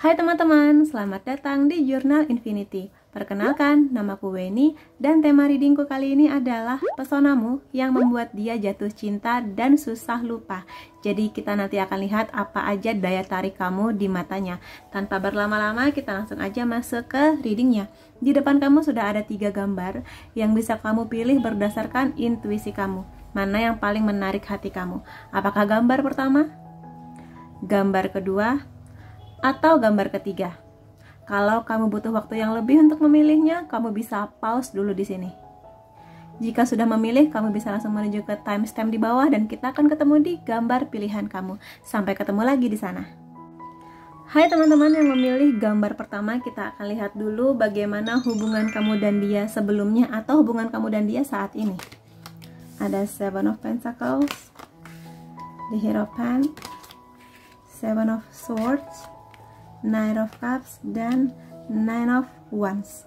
Hai teman-teman, selamat datang di Jurnal Infinity. Perkenalkan, namaku Weni dan tema readingku kali ini adalah pesonamu yang membuat dia jatuh cinta dan susah lupa. Jadi kita nanti akan lihat apa aja daya tarik kamu di matanya. Tanpa berlama-lama, kita langsung aja masuk ke readingnya. Di depan kamu sudah ada 3 gambar yang bisa kamu pilih berdasarkan intuisi kamu. Mana yang paling menarik hati kamu? Apakah gambar pertama, gambar kedua, atau gambar ketiga? Kalau kamu butuh waktu yang lebih untuk memilihnya, kamu bisa pause dulu di sini. Jika sudah memilih, kamu bisa langsung menuju ke timestamp di bawah dan kita akan ketemu di gambar pilihan kamu. Sampai ketemu lagi di sana. Hai teman-teman yang memilih gambar pertama, kita akan lihat dulu bagaimana hubungan kamu dan dia sebelumnya atau hubungan kamu dan dia saat ini. Ada 7 of Pentacles, the Hierophant, 7 of Swords, 9 of Cups, dan 9 of Wands.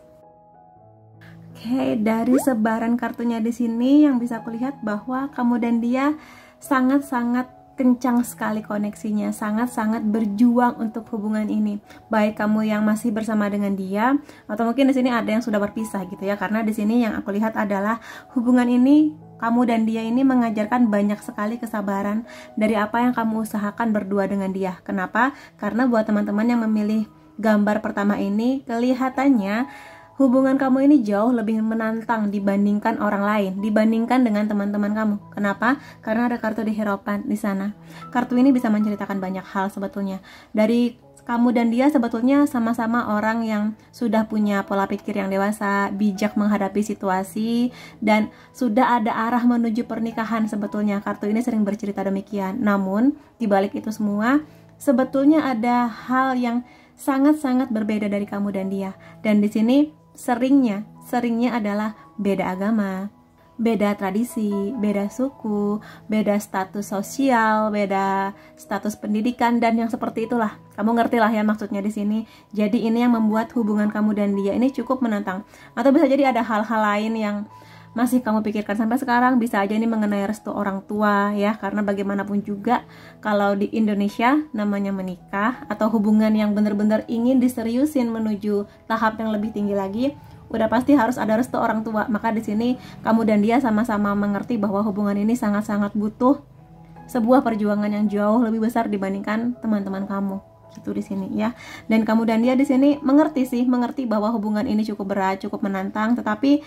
Oke, dari sebaran kartunya di sini yang bisa aku lihat bahwa kamu dan dia sangat-sangat kencang sekali koneksinya, sangat-sangat berjuang untuk hubungan ini. Baik kamu yang masih bersama dengan dia atau mungkin di sini ada yang sudah berpisah gitu ya. Karena di sini yang aku lihat adalah hubungan ini, kamu dan dia ini mengajarkan banyak sekali kesabaran dari apa yang kamu usahakan berdua dengan dia. Kenapa? Karena buat teman-teman yang memilih gambar pertama ini, kelihatannya hubungan kamu ini jauh lebih menantang dibandingkan orang lain, dibandingkan dengan teman-teman kamu. Kenapa? Karena ada kartu di Hierophant di sana. Kartu ini bisa menceritakan banyak hal sebetulnya. Dari kamu dan dia sebetulnya sama-sama orang yang sudah punya pola pikir yang dewasa, bijak menghadapi situasi, dan sudah ada arah menuju pernikahan sebetulnya. Kartu ini sering bercerita demikian. Namun, di balik itu semua, sebetulnya ada hal yang sangat-sangat berbeda dari kamu dan dia. Dan di sini seringnya adalah beda agama, beda tradisi, beda suku, beda status sosial, beda status pendidikan, dan yang seperti itulah. Kamu ngerti lah ya maksudnya di sini. Jadi ini yang membuat hubungan kamu dan dia ini cukup menantang. Atau bisa jadi ada hal-hal lain yang masih kamu pikirkan sampai sekarang. Bisa aja ini mengenai restu orang tua ya, karena bagaimanapun juga kalau di Indonesia namanya menikah atau hubungan yang benar-benar ingin diseriusin menuju tahap yang lebih tinggi lagi, udah pasti harus ada restu orang tua. Maka di sini kamu dan dia sama-sama mengerti bahwa hubungan ini sangat-sangat butuh sebuah perjuangan yang jauh lebih besar dibandingkan teman-teman kamu. Gitu di sini ya. Dan kamu dan dia di sini mengerti bahwa hubungan ini cukup berat, cukup menantang, tetapi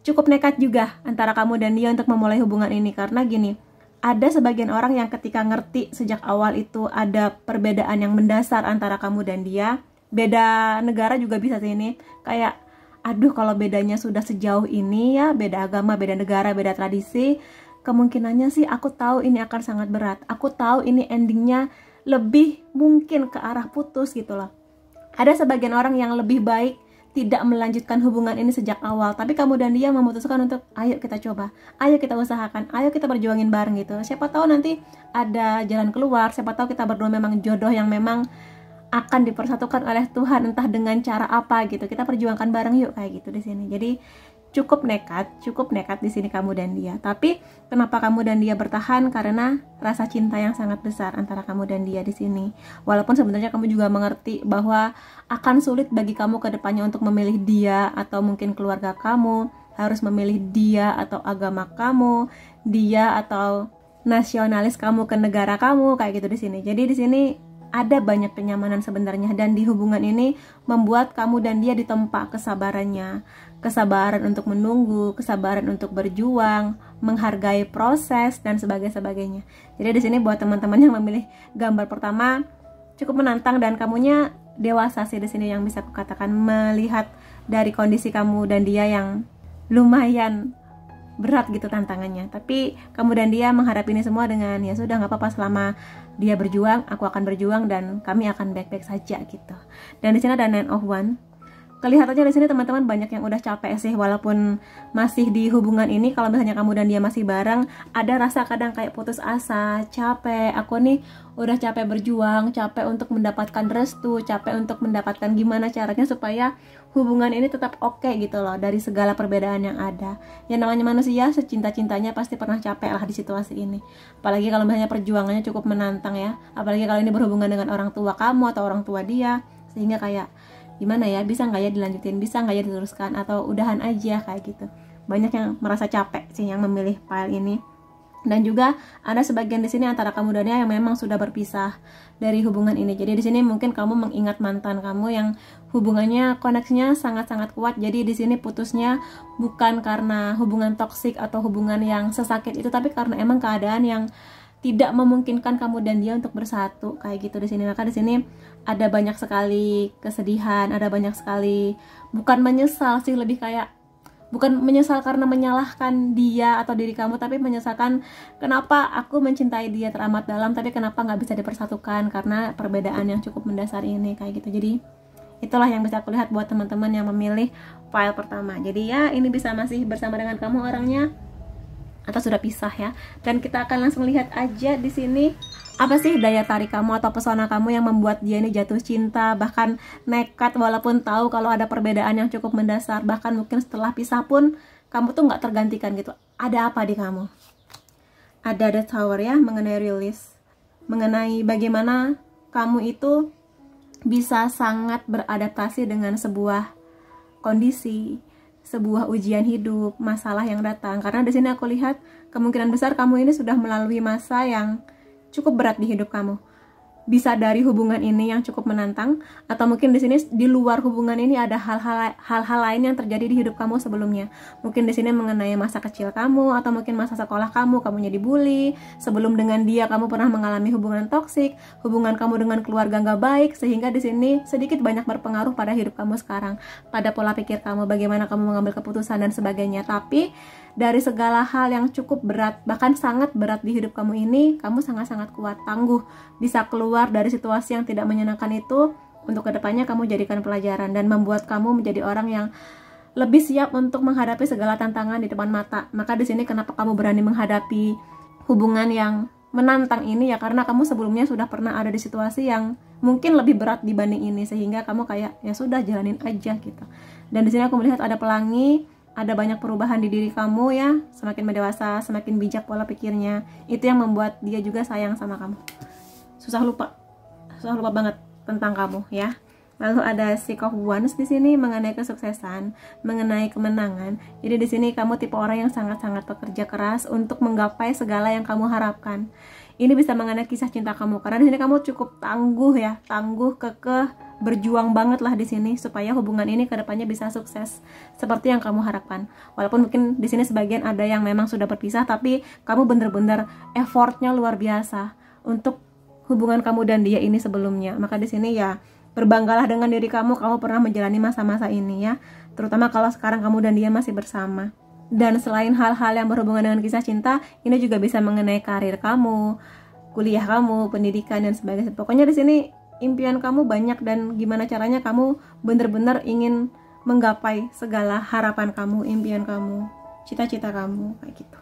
cukup nekat juga antara kamu dan dia untuk memulai hubungan ini. Karena gini, ada sebagian orang yang ketika ngerti sejak awal itu ada perbedaan yang mendasar antara kamu dan dia. Beda negara juga bisa sih ini. Kayak aduh, kalau bedanya sudah sejauh ini ya, beda agama, beda negara, beda tradisi, kemungkinannya sih aku tahu ini akan sangat berat. Aku tahu ini endingnya lebih mungkin ke arah putus gitu loh. Ada sebagian orang yang lebih baik tidak melanjutkan hubungan ini sejak awal, tapi kamu dan dia memutuskan untuk ayo kita coba, ayo kita usahakan, ayo kita berjuangin bareng gitu. Siapa tahu nanti ada jalan keluar, siapa tahu kita berdua memang jodoh yang memang akan dipersatukan oleh Tuhan, entah dengan cara apa gitu. Kita perjuangkan bareng yuk, kayak gitu di sini. Jadi cukup nekat di sini kamu dan dia. Tapi kenapa kamu dan dia bertahan? Karena rasa cinta yang sangat besar antara kamu dan dia di sini. Walaupun sebenarnya kamu juga mengerti bahwa akan sulit bagi kamu ke depannya untuk memilih dia atau mungkin keluarga kamu, harus memilih dia atau agama kamu, dia atau nasionalis kamu ke negara kamu, kayak gitu di sini. Jadi di sini ada banyak kenyamanan sebenarnya, dan di hubungan ini membuat kamu dan dia ditempa kesabarannya, kesabaran untuk menunggu, kesabaran untuk berjuang, menghargai proses dan sebagainya. Jadi di sini buat teman-teman yang memilih gambar pertama cukup menantang, dan kamunya dewasa sih di sini yang bisa aku katakan, melihat dari kondisi kamu dan dia yang lumayan berat gitu tantangannya. Tapi kamu dan dia menghadapi ini semua dengan ya sudah, nggak apa-apa, selama dia berjuang, aku akan berjuang, dan kami akan baik-baik saja gitu. Dan di sini ada 9 of Wands. Kelihatannya di sini teman-teman banyak yang udah capek sih, walaupun masih di hubungan ini. Kalau misalnya kamu dan dia masih bareng, ada rasa kadang kayak putus asa, capek. Aku nih udah capek berjuang, capek untuk mendapatkan restu, capek untuk mendapatkan gimana caranya supaya hubungan ini tetap oke gitu loh, dari segala perbedaan yang ada. Yang namanya manusia secinta-cintanya pasti pernah capek lah di situasi ini. Apalagi kalau misalnya perjuangannya cukup menantang ya. Apalagi kalau ini berhubungan dengan orang tua kamu atau orang tua dia. sehingga kayak gimana ya, bisa nggak ya dilanjutin, bisa nggak ya diteruskan, atau udahan aja kayak gitu. Banyak yang merasa capek sih yang memilih file ini. Dan juga ada sebagian di sini antara kamu dan dia yang memang sudah berpisah dari hubungan ini. Jadi di sini mungkin kamu mengingat mantan kamu yang hubungannya, koneksinya sangat-sangat kuat. Jadi di sini putusnya bukan karena hubungan toksik atau hubungan yang sesakit itu, tapi karena emang keadaan yang tidak memungkinkan kamu dan dia untuk bersatu kayak gitu di sini. Maka di sini ada banyak sekali kesedihan, ada banyak sekali, bukan menyesal sih, lebih kayak bukan menyesal karena menyalahkan dia atau diri kamu, tapi menyesalkan kenapa aku mencintai dia teramat dalam, tapi kenapa nggak bisa dipersatukan karena perbedaan yang cukup mendasar ini kayak gitu. Jadi itulah yang bisa aku lihat buat teman-teman yang memilih file pertama. Jadi ya ini bisa masih bersama dengan kamu orangnya atau sudah pisah ya. Dan kita akan langsung lihat aja di sini apa sih daya tarik kamu atau pesona kamu yang membuat dia ini jatuh cinta, bahkan nekat walaupun tahu kalau ada perbedaan yang cukup mendasar, bahkan mungkin setelah pisah pun kamu tuh nggak tergantikan gitu. Ada apa di kamu? Ada The Tower ya, mengenai release, mengenai bagaimana kamu itu bisa sangat beradaptasi dengan sebuah kondisi, sebuah ujian hidup, masalah yang datang. Karena di sini aku lihat kemungkinan besar kamu ini sudah melalui masa yang cukup berat di hidup kamu. Bisa dari hubungan ini yang cukup menantang, atau mungkin di sini di luar hubungan ini ada hal-hal lain yang terjadi di hidup kamu sebelumnya. Mungkin di sini mengenai masa kecil kamu, atau mungkin masa sekolah kamu jadi bully. Sebelum dengan dia kamu pernah mengalami hubungan toksik, hubungan kamu dengan keluarga nggak baik, sehingga di sini sedikit banyak berpengaruh pada hidup kamu sekarang, pada pola pikir kamu, bagaimana kamu mengambil keputusan dan sebagainya. Tapi dari segala hal yang cukup berat, bahkan sangat berat di hidup kamu ini, kamu sangat-sangat kuat, tangguh, bisa keluar dari situasi yang tidak menyenangkan itu. Untuk kedepannya kamu jadikan pelajaran dan membuat kamu menjadi orang yang lebih siap untuk menghadapi segala tantangan di depan mata. Maka di sini kenapa kamu berani menghadapi hubungan yang menantang ini ya, karena kamu sebelumnya sudah pernah ada di situasi yang mungkin lebih berat dibanding ini, sehingga kamu kayak ya sudah, jalanin aja gitu. Dan di sini aku melihat ada pelangi, ada banyak perubahan di diri kamu ya, semakin mendewasa, semakin bijak pola pikirnya. Itu yang membuat dia juga sayang sama kamu. Susah lupa banget tentang kamu ya. Lalu ada Six of Wands di sini mengenai kesuksesan, mengenai kemenangan. Jadi di sini kamu tipe orang yang sangat-sangat bekerja keras untuk menggapai segala yang kamu harapkan. Ini bisa mengenai kisah cinta kamu, karena di sini kamu cukup tangguh ya, tangguh, kekeh, berjuang banget lah di sini supaya hubungan ini kedepannya bisa sukses seperti yang kamu harapkan. Walaupun mungkin di sini sebagian ada yang memang sudah berpisah, tapi kamu bener-bener effortnya luar biasa untuk hubungan kamu dan dia ini sebelumnya. Maka di sini ya berbanggalah dengan diri kamu pernah menjalani masa-masa ini ya, terutama kalau sekarang kamu dan dia masih bersama. Dan selain hal-hal yang berhubungan dengan kisah cinta, ini juga bisa mengenai karir kamu, kuliah kamu, pendidikan dan sebagainya. Pokoknya di sini impian kamu banyak dan gimana caranya kamu bener-bener ingin menggapai segala harapan kamu, impian kamu, cita-cita kamu kayak gitu.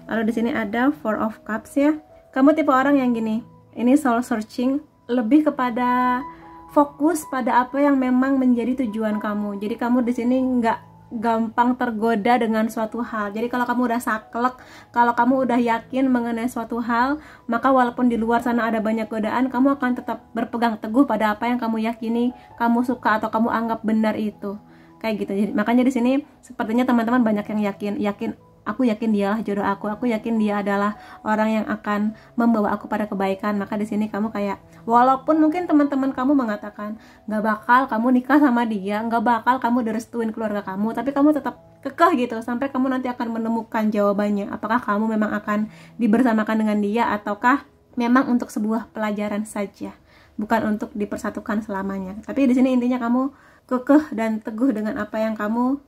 Lalu di sini ada Four of Cups ya. Kamu tipe orang yang gini, ini soul searching, lebih kepada fokus pada apa yang memang menjadi tujuan kamu. Jadi kamu di sini nggak gampang tergoda dengan suatu hal. Jadi kalau kamu udah saklek, kalau kamu udah yakin mengenai suatu hal, maka walaupun di luar sana ada banyak godaan, kamu akan tetap berpegang teguh pada apa yang kamu yakini, kamu suka atau kamu anggap benar itu. Kayak gitu. Jadi makanya di sini sepertinya teman-teman banyak yang yakin aku yakin dialah jodoh aku yakin dia adalah orang yang akan membawa aku pada kebaikan. Maka di sini kamu kayak, walaupun mungkin teman-teman kamu mengatakan nggak bakal kamu nikah sama dia, nggak bakal kamu direstuin keluarga kamu, tapi kamu tetap kekeh gitu sampai kamu nanti akan menemukan jawabannya. Apakah kamu memang akan dibersamakan dengan dia, ataukah memang untuk sebuah pelajaran saja, bukan untuk dipersatukan selamanya. Tapi di sini intinya kamu kekeh dan teguh dengan apa yang kamu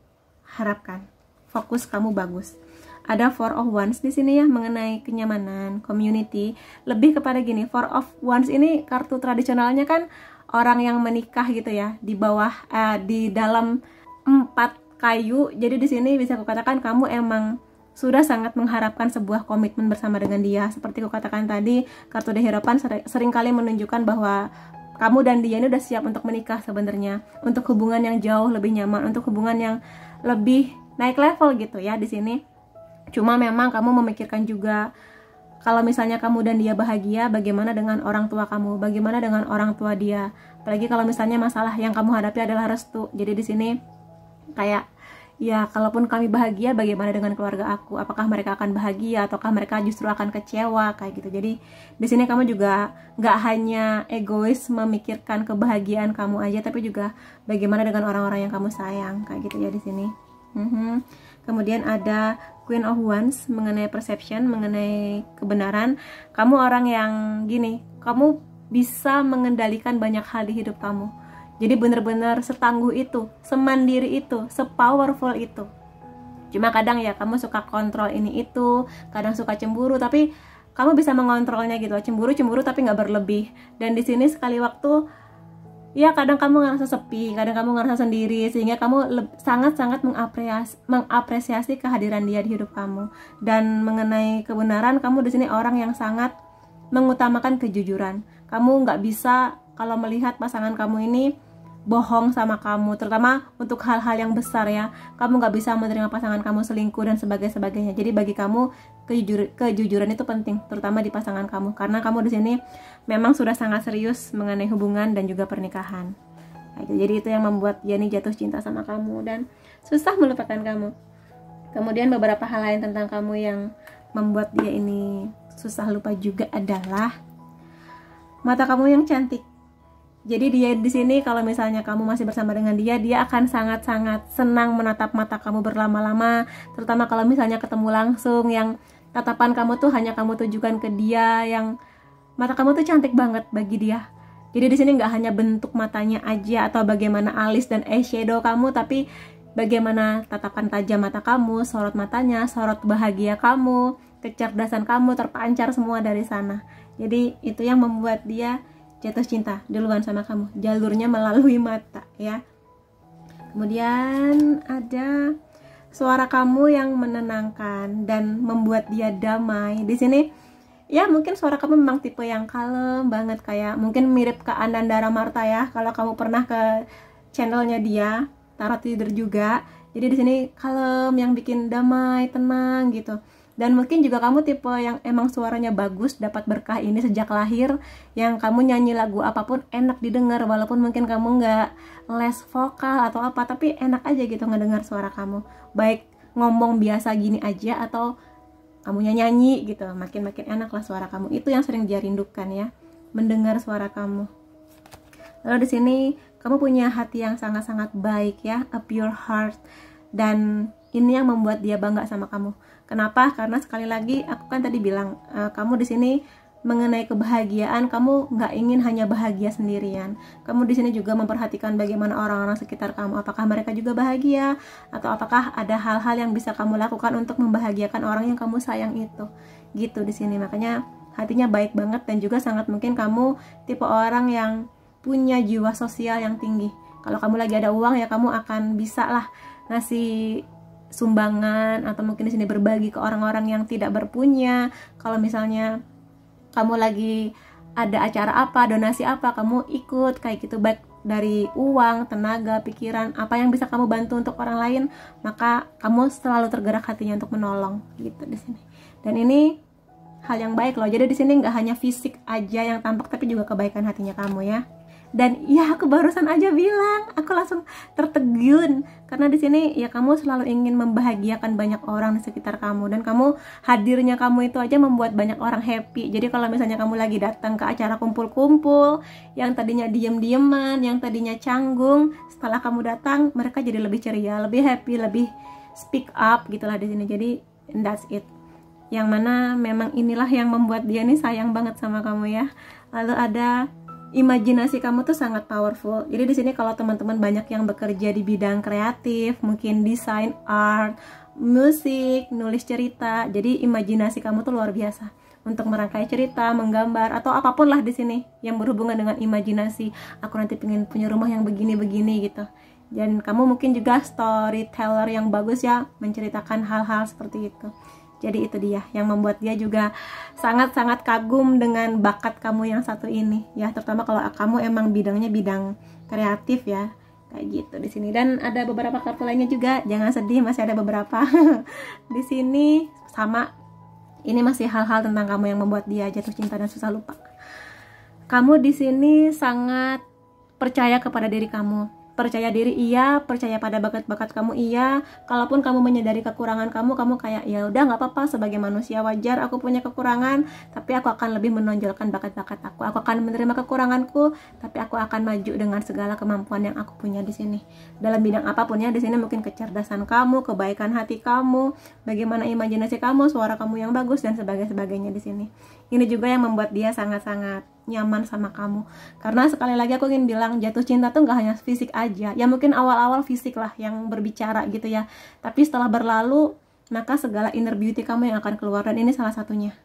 harapkan. Fokus kamu bagus. Ada Four of Wands di sini ya, mengenai kenyamanan, community. Lebih kepada gini, Four of Wands ini kartu tradisionalnya kan orang yang menikah gitu ya, di bawah di dalam 4 kayu. Jadi di sini bisa kukatakan kamu emang sudah sangat mengharapkan sebuah komitmen bersama dengan dia. Seperti kukatakan tadi, kartu The Hierophant seringkali menunjukkan bahwa kamu dan dia ini udah siap untuk menikah sebenarnya, untuk hubungan yang jauh lebih nyaman, untuk hubungan yang lebih naik level gitu ya di sini. Cuma memang kamu memikirkan juga Kalau misalnya kamu dan dia bahagia, bagaimana dengan orang tua kamu? Bagaimana dengan orang tua dia? Apalagi kalau misalnya masalah yang kamu hadapi adalah restu. Jadi di sini kayak, ya kalaupun kami bahagia, bagaimana dengan keluarga aku? Apakah mereka akan bahagia ataukah mereka justru akan kecewa kayak gitu. Jadi di sini kamu juga nggak hanya egois memikirkan kebahagiaan kamu aja, tapi juga bagaimana dengan orang-orang yang kamu sayang kayak gitu ya di sini. Kemudian ada Queen of Wands mengenai perception, mengenai kebenaran. Kamu orang yang gini, kamu bisa mengendalikan banyak hal di hidup kamu. Jadi benar-benar setangguh itu, semandiri itu, sepowerful itu. Cuma kadang ya kamu suka kontrol ini itu, kadang suka cemburu, tapi kamu bisa mengontrolnya gitu. Cemburu tapi nggak berlebih. Dan di sini sekali waktu, ya kadang kamu ngerasa sepi, kadang kamu ngerasa sendiri, sehingga kamu sangat-sangat mengapresiasi kehadiran dia di hidup kamu. Dan mengenai kebenaran, kamu di sini orang yang sangat mengutamakan kejujuran. Kamu nggak bisa kalau melihat pasangan kamu ini bohong sama kamu, terutama untuk hal-hal yang besar ya. Kamu nggak bisa menerima pasangan kamu selingkuh dan sebagainya. Jadi bagi kamu kejujuran itu penting, terutama di pasangan kamu, karena kamu di sini memang sudah sangat serius mengenai hubungan dan juga pernikahan. Jadi itu yang membuat dia ini jatuh cinta sama kamu dan susah melupakan kamu. Kemudian beberapa hal lain tentang kamu yang membuat dia ini susah lupa juga adalah mata kamu yang cantik. Jadi dia di sini kalau misalnya kamu masih bersama dengan dia, dia akan sangat-sangat senang menatap mata kamu berlama-lama, terutama kalau misalnya ketemu langsung, yang tatapan kamu tuh hanya kamu tujukan ke dia, yang mata kamu tuh cantik banget bagi dia. Jadi di sini nggak hanya bentuk matanya aja atau bagaimana alis dan eyeshadow kamu, tapi bagaimana tatapan tajam mata kamu, sorot matanya, sorot bahagia kamu, kecerdasan kamu terpancar semua dari sana. Jadi itu yang membuat dia jatuh cinta duluan sama kamu, jalurnya melalui mata ya. Kemudian ada suara kamu yang menenangkan dan membuat dia damai. Di sini ya mungkin suara kamu memang tipe yang kalem banget, kayak mungkin mirip ke Anandara Marta ya. Kalau kamu pernah ke channelnya dia, Tarot Tidur juga. Jadi di sini kalem, yang bikin damai, tenang gitu. Dan mungkin juga kamu tipe yang emang suaranya bagus, dapat berkah ini sejak lahir, yang kamu nyanyi lagu apapun enak didengar, walaupun mungkin kamu nggak les vokal atau apa, tapi enak aja gitu ngedengar suara kamu. Baik ngomong biasa gini aja atau kamu nyanyi gitu, makin enak lah suara kamu. Itu yang sering dia rindukan ya, mendengar suara kamu. Lalu di sini kamu punya hati yang sangat-sangat baik ya, a pure heart, dan ini yang membuat dia bangga sama kamu. Kenapa? Karena sekali lagi aku kan tadi bilang, kamu di sini mengenai kebahagiaan, kamu nggak ingin hanya bahagia sendirian. Kamu di sini juga memperhatikan bagaimana orang-orang sekitar kamu, apakah mereka juga bahagia, atau apakah ada hal-hal yang bisa kamu lakukan untuk membahagiakan orang yang kamu sayang itu. Gitu di sini. Makanya hatinya baik banget, dan juga sangat mungkin kamu tipe orang yang punya jiwa sosial yang tinggi. Kalau kamu lagi ada uang ya kamu akan bisa lah ngasih sumbangan, atau mungkin di sini berbagi ke orang-orang yang tidak berpunya. Kalau misalnya kamu lagi ada acara apa, donasi apa, kamu ikut kayak gitu, baik dari uang, tenaga, pikiran, apa yang bisa kamu bantu untuk orang lain, maka kamu selalu tergerak hatinya untuk menolong gitu di sini. Dan ini hal yang baik loh. Jadi di sini nggak hanya fisik aja yang tampak, tapi juga kebaikan hatinya kamu ya. Dan ya aku barusan aja bilang, aku langsung tertegun karena di sini ya kamu selalu ingin membahagiakan banyak orang di sekitar kamu, dan kamu hadirnya kamu itu aja membuat banyak orang happy. Jadi kalau misalnya kamu lagi datang ke acara kumpul-kumpul yang tadinya diem-dieman, yang tadinya canggung, setelah kamu datang mereka jadi lebih ceria, lebih happy, lebih speak up gitulah di sini. Jadi that's it. Yang mana memang inilah yang membuat dia nih sayang banget sama kamu ya. Lalu ada imajinasi kamu tuh sangat powerful. Jadi di sini kalau teman-teman banyak yang bekerja di bidang kreatif, mungkin desain, art, musik, nulis cerita, jadi imajinasi kamu tuh luar biasa untuk merangkai cerita, menggambar, atau apapun lah di sini yang berhubungan dengan imajinasi. Aku nanti pengen punya rumah yang begini-begini gitu. Dan kamu mungkin juga storyteller yang bagus ya, menceritakan hal-hal seperti itu. Jadi itu dia yang membuat dia juga sangat-sangat kagum dengan bakat kamu yang satu ini ya, terutama kalau kamu emang bidangnya bidang kreatif ya, kayak gitu di sini. Dan ada beberapa kartu lainnya juga, jangan sedih, masih ada beberapa. Di sini sama Ini masih hal-hal tentang kamu yang membuat dia jatuh cinta dan susah lupa. Kamu di sini sangat percaya kepada diri kamu. Percaya diri iya, percaya pada bakat-bakat kamu iya. Kalaupun kamu menyadari kekurangan kamu kayak ya udah nggak apa-apa, sebagai manusia wajar aku punya kekurangan, tapi aku akan lebih menonjolkan bakat-bakat aku. Aku akan menerima kekuranganku, tapi aku akan maju dengan segala kemampuan yang aku punya di sini. Dalam bidang apapun ya, di sini mungkin kecerdasan kamu, kebaikan hati kamu, bagaimana imajinasi kamu, suara kamu yang bagus dan sebagainya di sini. Ini juga yang membuat dia sangat-sangat nyaman sama kamu. Karena sekali lagi aku ingin bilang, jatuh cinta tuh nggak hanya fisik aja. Ya mungkin awal-awal fisik lah yang berbicara gitu ya, tapi setelah berlalu maka segala inner beauty kamu yang akan keluar, dan ini salah satunya.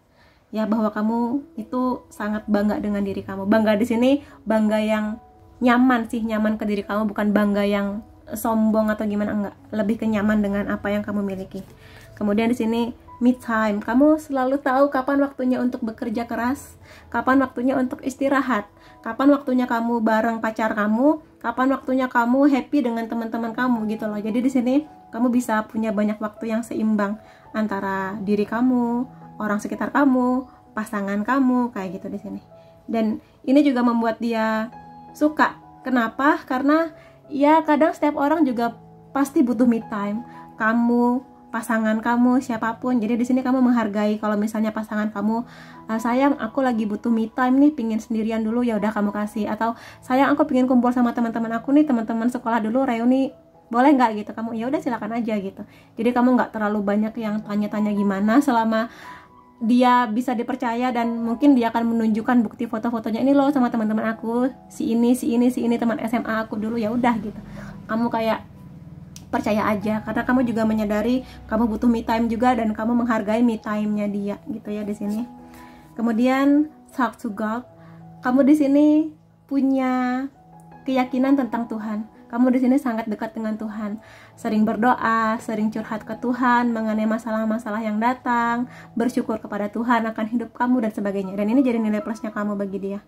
Ya, bahwa kamu itu sangat bangga dengan diri kamu. Bangga di sini bangga yang nyaman sih, nyaman ke diri kamu, bukan bangga yang sombong atau gimana, enggak. Lebih ke nyaman dengan apa yang kamu miliki. Kemudian di sini me time, kamu selalu tahu kapan waktunya untuk bekerja keras, kapan waktunya untuk istirahat, kapan waktunya kamu bareng pacar kamu, kapan waktunya kamu happy dengan teman-teman kamu gitu loh. Jadi di sini kamu bisa punya banyak waktu yang seimbang antara diri kamu, orang sekitar kamu, pasangan kamu, kayak gitu di sini. Dan ini juga membuat dia suka. Kenapa? Karena ya kadang setiap orang juga pasti butuh me time. Kamu, pasangan kamu, siapapun. Jadi di sini kamu menghargai kalau misalnya pasangan kamu, sayang aku lagi butuh me time nih, pingin sendirian dulu, ya udah kamu kasih. Atau sayang aku pingin kumpul sama teman-teman aku nih, teman-teman sekolah dulu reuni, boleh nggak gitu? Kamu ya udah silakan aja gitu. Jadi kamu nggak terlalu banyak yang tanya-tanya gimana, selama dia bisa dipercaya dan mungkin dia akan menunjukkan bukti foto-fotonya, ini loh sama teman-teman aku, si ini teman SMA aku dulu, ya udah gitu. Kamu kayak percaya aja, karena kamu juga menyadari kamu butuh me time juga, dan kamu menghargai me time-nya dia gitu ya di sini. Kemudian talk to God, kamu di sini punya keyakinan tentang Tuhan. Kamu di sini sangat dekat dengan Tuhan, sering berdoa, sering curhat ke Tuhan mengenai masalah-masalah yang datang, bersyukur kepada Tuhan akan hidup kamu dan sebagainya. Dan ini jadi nilai plusnya kamu bagi dia.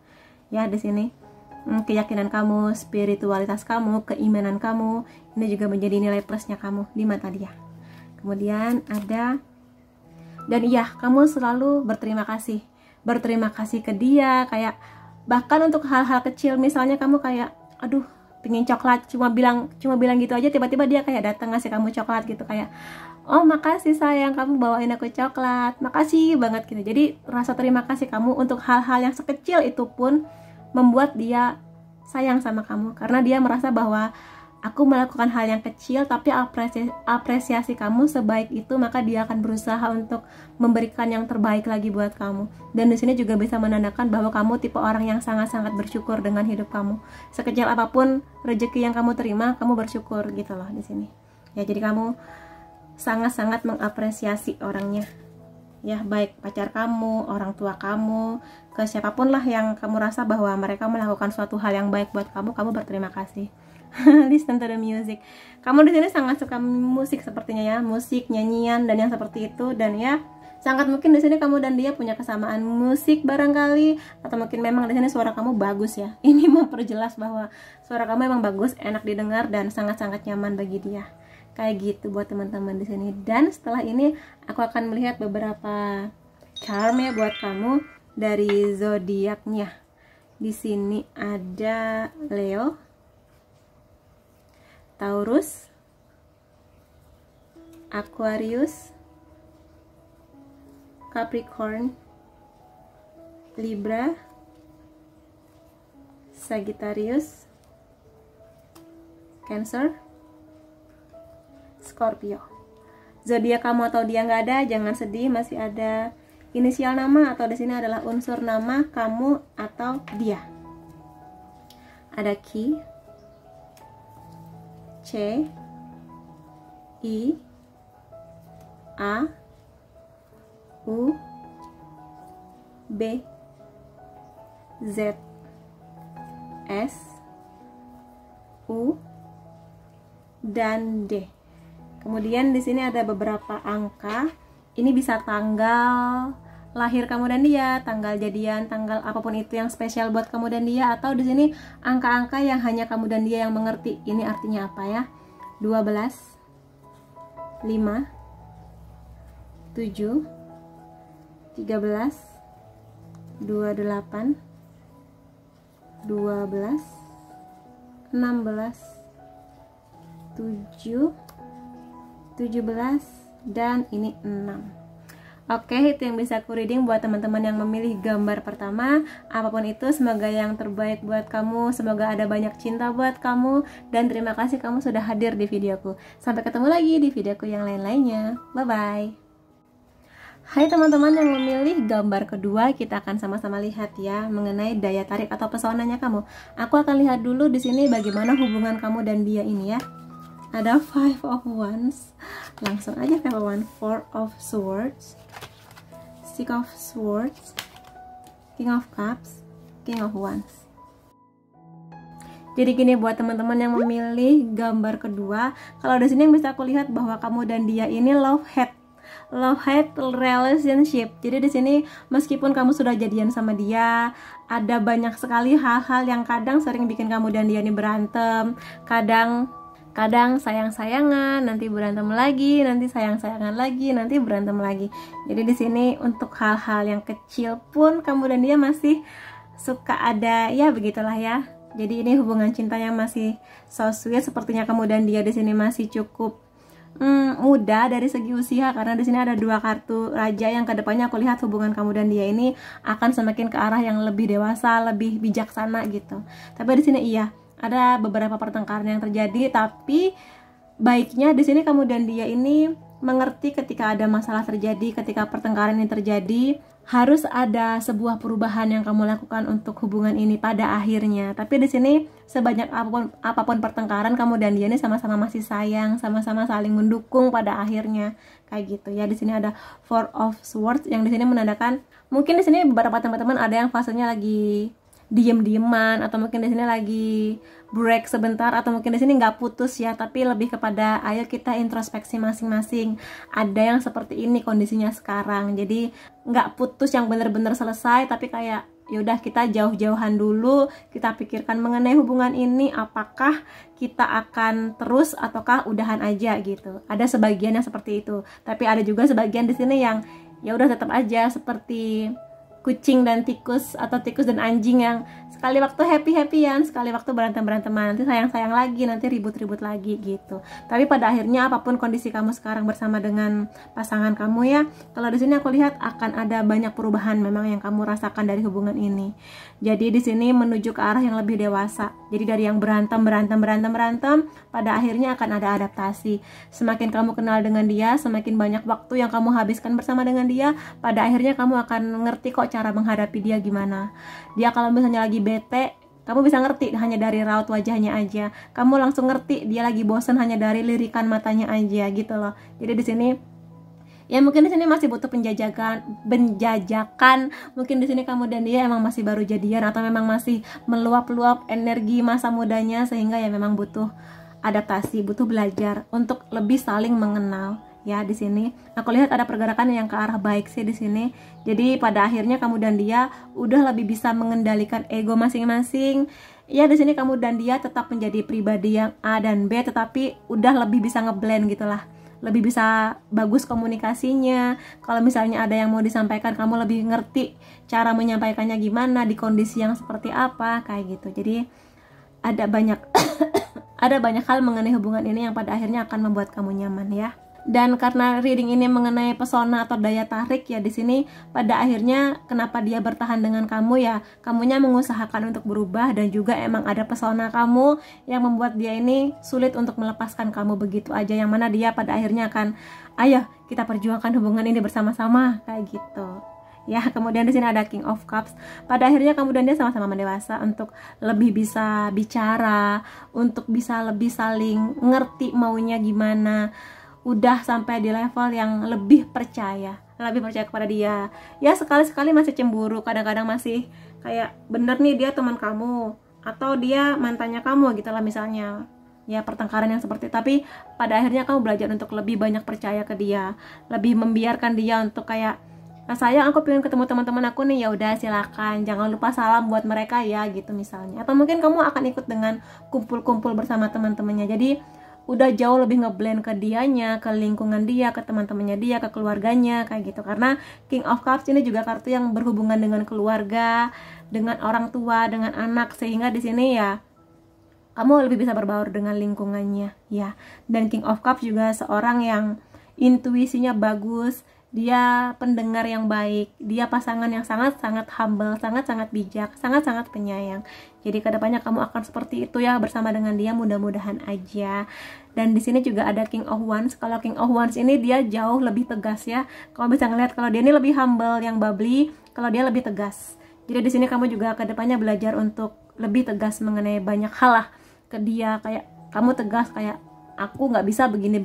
Ya di sini keyakinan kamu, spiritualitas kamu, keimanan kamu, ini juga menjadi nilai plusnya kamu di mata dia. Kemudian ada, dan iya, kamu selalu berterima kasih ke dia, kayak bahkan untuk hal-hal kecil, misalnya kamu kayak aduh pengen coklat, cuma bilang gitu aja, tiba-tiba dia kayak datang ngasih kamu coklat gitu, kayak oh makasih sayang kamu bawain aku coklat, makasih banget gitu. Jadi rasa terima kasih kamu untuk hal-hal yang sekecil itu pun membuat dia sayang sama kamu, karena dia merasa bahwa aku melakukan hal yang kecil tapi apresiasi kamu sebaik itu, maka dia akan berusaha untuk memberikan yang terbaik lagi buat kamu. Dan di sini juga bisa menandakan bahwa kamu tipe orang yang sangat-sangat bersyukur dengan hidup kamu. Sekecil apapun rezeki yang kamu terima, kamu bersyukur gitu loh di sini. Ya, jadi kamu sangat-sangat mengapresiasi orangnya. Ya, baik pacar kamu, orang tua kamu, ke siapapun lah yang kamu rasa bahwa mereka melakukan suatu hal yang baik buat kamu, kamu berterima kasih. Listen to the music. Kamu di sini sangat suka musik sepertinya ya, musik, nyanyian dan yang seperti itu. Dan ya, sangat mungkin di sini kamu dan dia punya kesamaan musik barangkali, atau mungkin memang di sini suara kamu bagus ya. Ini memperjelas bahwa suara kamu memang bagus, enak didengar dan sangat-sangat nyaman bagi dia. Kayak gitu buat teman-teman di sini. Dan setelah ini aku akan melihat beberapa charm ya buat kamu dari zodiaknya. Di sini ada Leo, Taurus, Aquarius, Capricorn, Libra, Sagittarius, Cancer, Scorpio. Zodiak kamu atau dia nggak ada, jangan sedih, masih ada inisial nama atau di sini adalah unsur nama kamu atau dia. Ada Ki, C, I, A, U, B, Z, S, U, dan D. Kemudian di sini ada beberapa angka. Ini bisa tanggal lahir kamu dan dia, tanggal jadian, tanggal apapun itu yang spesial buat kamu dan dia, atau di sini angka-angka yang hanya kamu dan dia yang mengerti. Ini artinya apa ya? 12, 5, 7, 13, 28, 12, 16, 7, 17, dan ini 6. Oke, itu yang bisa aku reading buat teman-teman yang memilih gambar pertama. Apapun itu, semoga yang terbaik buat kamu, semoga ada banyak cinta buat kamu, dan terima kasih kamu sudah hadir di videoku. Sampai ketemu lagi di videoku yang lain-lainnya. Bye-bye. Hai teman-teman yang memilih gambar kedua, kita akan sama-sama lihat ya mengenai daya tarik atau pesonanya kamu. Aku akan lihat dulu di sini bagaimana hubungan kamu dan dia ini ya. Ada Five of Wands, langsung aja Five of Wands, Four of Swords, Six of Swords, King of Cups, King of Wands. Jadi gini buat teman-teman yang memilih gambar kedua, kalau di sini yang bisa aku lihat bahwa kamu dan dia ini love hate relationship. Jadi di sini meskipun kamu sudah jadian sama dia, ada banyak sekali hal-hal yang kadang sering bikin kamu dan dia ini berantem. Kadang sayang-sayangan, nanti berantem lagi, nanti sayang-sayangan lagi, nanti berantem lagi. Jadi di sini untuk hal-hal yang kecil pun kamu dan dia masih suka ada, ya begitulah ya. Jadi ini hubungan cinta yang masih so sweet. Sepertinya kamu dan dia di sini masih cukup muda dari segi usia, karena di sini ada dua kartu raja yang kedepannya aku lihat hubungan kamu dan dia ini akan semakin ke arah yang lebih dewasa, lebih bijaksana gitu. Tapi di sini iya ada beberapa pertengkaran yang terjadi, tapi baiknya di sini kamu dan dia ini mengerti ketika ada masalah terjadi, ketika pertengkaran ini terjadi, harus ada sebuah perubahan yang kamu lakukan untuk hubungan ini pada akhirnya. Tapi di sini sebanyak apapun pertengkaran, kamu dan dia ini sama-sama masih sayang, sama-sama saling mendukung pada akhirnya, kayak gitu ya. Di sini ada Four of Swords yang di sini menandakan mungkin di sini beberapa teman-teman ada yang fasenya lagi diem-dieman, atau mungkin di sini lagi break sebentar, atau mungkin di sini nggak putus ya, tapi lebih kepada ayo kita introspeksi masing-masing. Ada yang seperti ini kondisinya sekarang, jadi nggak putus yang bener-bener selesai, tapi kayak yaudah kita jauh-jauhan dulu, kita pikirkan mengenai hubungan ini, apakah kita akan terus ataukah udahan aja gitu. Ada sebagian yang seperti itu, tapi ada juga sebagian di sini yang ya udah tetap aja seperti kucing dan tikus, atau tikus dan anjing yang sekali waktu happy-happyan, sekali waktu berantem-beranteman, nanti sayang-sayang lagi, nanti ribut-ribut lagi gitu. Tapi pada akhirnya apapun kondisi kamu sekarang bersama dengan pasangan kamu ya, kalau di sini aku lihat akan ada banyak perubahan memang yang kamu rasakan dari hubungan ini. Jadi di sini menuju ke arah yang lebih dewasa. Jadi dari yang berantem, pada akhirnya akan ada adaptasi. Semakin kamu kenal dengan dia, semakin banyak waktu yang kamu habiskan bersama dengan dia, pada akhirnya kamu akan ngerti kok cara menghadapi dia gimana. Dia kalau misalnya lagi bete, kamu bisa ngerti hanya dari raut wajahnya aja. Kamu langsung ngerti dia lagi bosan hanya dari lirikan matanya aja gitu loh. Jadi di sini ya mungkin di sini masih butuh penjajakan. Mungkin di sini kamu dan dia emang masih baru jadian, atau memang masih meluap-luap energi masa mudanya, sehingga ya memang butuh adaptasi, butuh belajar untuk lebih saling mengenal. Ya di sini aku lihat ada pergerakan yang ke arah baik sih di sini. Jadi pada akhirnya kamu dan dia udah lebih bisa mengendalikan ego masing-masing. Ya di sini kamu dan dia tetap menjadi pribadi yang A dan B, tetapi udah lebih bisa ngeblend gitulah. Lebih bisa bagus komunikasinya. Kalau misalnya ada yang mau disampaikan, kamu lebih ngerti cara menyampaikannya gimana, di kondisi yang seperti apa, kayak gitu. Jadi ada banyak ada banyak hal mengenai hubungan ini yang pada akhirnya akan membuat kamu nyaman ya. Dan karena reading ini mengenai pesona atau daya tarik ya, di sini pada akhirnya kenapa dia bertahan dengan kamu ya, kamunya mengusahakan untuk berubah, dan juga emang ada pesona kamu yang membuat dia ini sulit untuk melepaskan kamu begitu aja, yang mana dia pada akhirnya akan ayo kita perjuangkan hubungan ini bersama-sama, kayak gitu ya. Kemudian di sini ada King of Cups. Pada akhirnya kamu dan dia sama-sama mendewasa untuk lebih bisa bicara, untuk bisa lebih saling ngerti maunya gimana. Udah sampai di level yang lebih percaya kepada dia. Ya sekali-sekali masih cemburu, kadang-kadang masih kayak bener nih dia teman kamu, atau dia mantannya kamu gitu lah misalnya. Ya pertengkaran yang seperti itu. Tapi pada akhirnya kamu belajar untuk lebih banyak percaya ke dia, lebih membiarkan dia untuk kayak, nah sayang aku pengen ketemu teman-teman aku nih, ya udah silakan, jangan lupa salam buat mereka ya gitu misalnya. Atau mungkin kamu akan ikut dengan kumpul-kumpul bersama teman-temannya. Jadi udah jauh lebih ngeblend ke dianya, ke lingkungan dia, ke teman-temannya dia, ke keluarganya kayak gitu. Karena King of Cups ini juga kartu yang berhubungan dengan keluarga, dengan orang tua, dengan anak, sehingga di sini ya kamu lebih bisa berbaur dengan lingkungannya ya. Dan King of Cups juga seorang yang intuisinya bagus, dia pendengar yang baik, dia pasangan yang sangat-sangat humble, sangat-sangat bijak, sangat-sangat penyayang. Jadi kedepannya kamu akan seperti itu ya bersama dengan dia, mudah-mudahan aja. Dan di sini juga ada King of Wands. Kalau King of Wands ini dia jauh lebih tegas ya. Kamu bisa ngeliat kalau dia ini lebih humble, yang bubbly, kalau dia lebih tegas. Jadi di sini kamu juga kedepannya belajar untuk lebih tegas mengenai banyak hal lah ke dia, kayak kamu tegas kayak aku nggak bisa begini,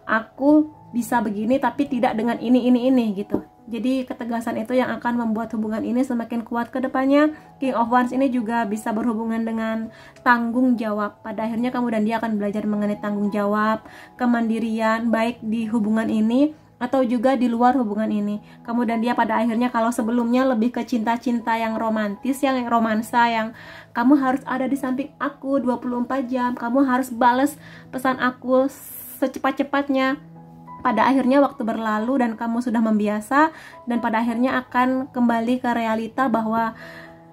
aku bisa begini tapi tidak dengan ini gitu. Jadi ketegasan itu yang akan membuat hubungan ini semakin kuat ke depannya. King of Wands ini juga bisa berhubungan dengan tanggung jawab. Pada akhirnya kamu dan dia akan belajar mengenai tanggung jawab, kemandirian, baik di hubungan ini atau juga di luar hubungan ini. Kamu dan dia pada akhirnya, kalau sebelumnya lebih ke cinta-cinta yang romantis, yang romansa, yang kamu harus ada di samping aku 24 jam, kamu harus balas pesan aku secepat-cepatnya. Pada akhirnya waktu berlalu dan kamu sudah membiasa, dan pada akhirnya akan kembali ke realita bahwa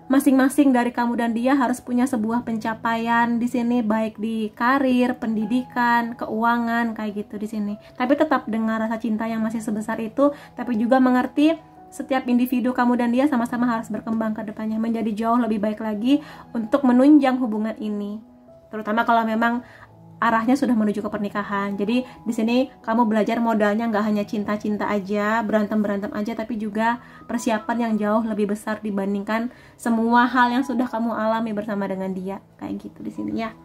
masing-masing dari kamu dan dia harus punya sebuah pencapaian di sini, baik di karir, pendidikan, keuangan kayak gitu di sini. Tapi tetap dengan rasa cinta yang masih sebesar itu, tapi juga mengerti setiap individu kamu dan dia sama-sama harus berkembang ke depannya menjadi jauh lebih baik lagi untuk menunjang hubungan ini. Terutama kalau memang arahnya sudah menuju ke pernikahan. Jadi di sini kamu belajar modalnya nggak hanya cinta-cinta aja, berantem-berantem aja, tapi juga persiapan yang jauh lebih besar dibandingkan semua hal yang sudah kamu alami bersama dengan dia. Kayak gitu di sini ya.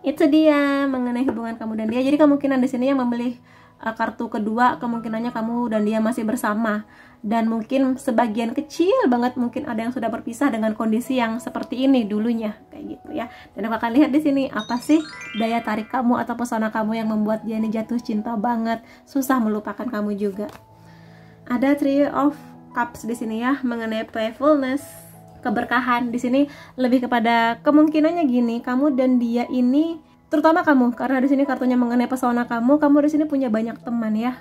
Itu dia mengenai hubungan kamu dan dia. Jadi kemungkinan di sini yang memilih kartu kedua, kemungkinannya kamu dan dia masih bersama. Dan mungkin sebagian kecil banget mungkin ada yang sudah berpisah dengan kondisi yang seperti ini dulunya kayak gitu ya. Dan aku akan lihat di sini apa sih daya tarik kamu atau pesona kamu yang membuat dia ini jatuh cinta banget, susah melupakan kamu juga. Ada Three of Cups di sini ya, mengenai playfulness, keberkahan. Di sini lebih kepada kemungkinannya gini, kamu dan dia ini, terutama kamu, karena di sini kartunya mengenai pesona kamu di sini punya banyak teman ya.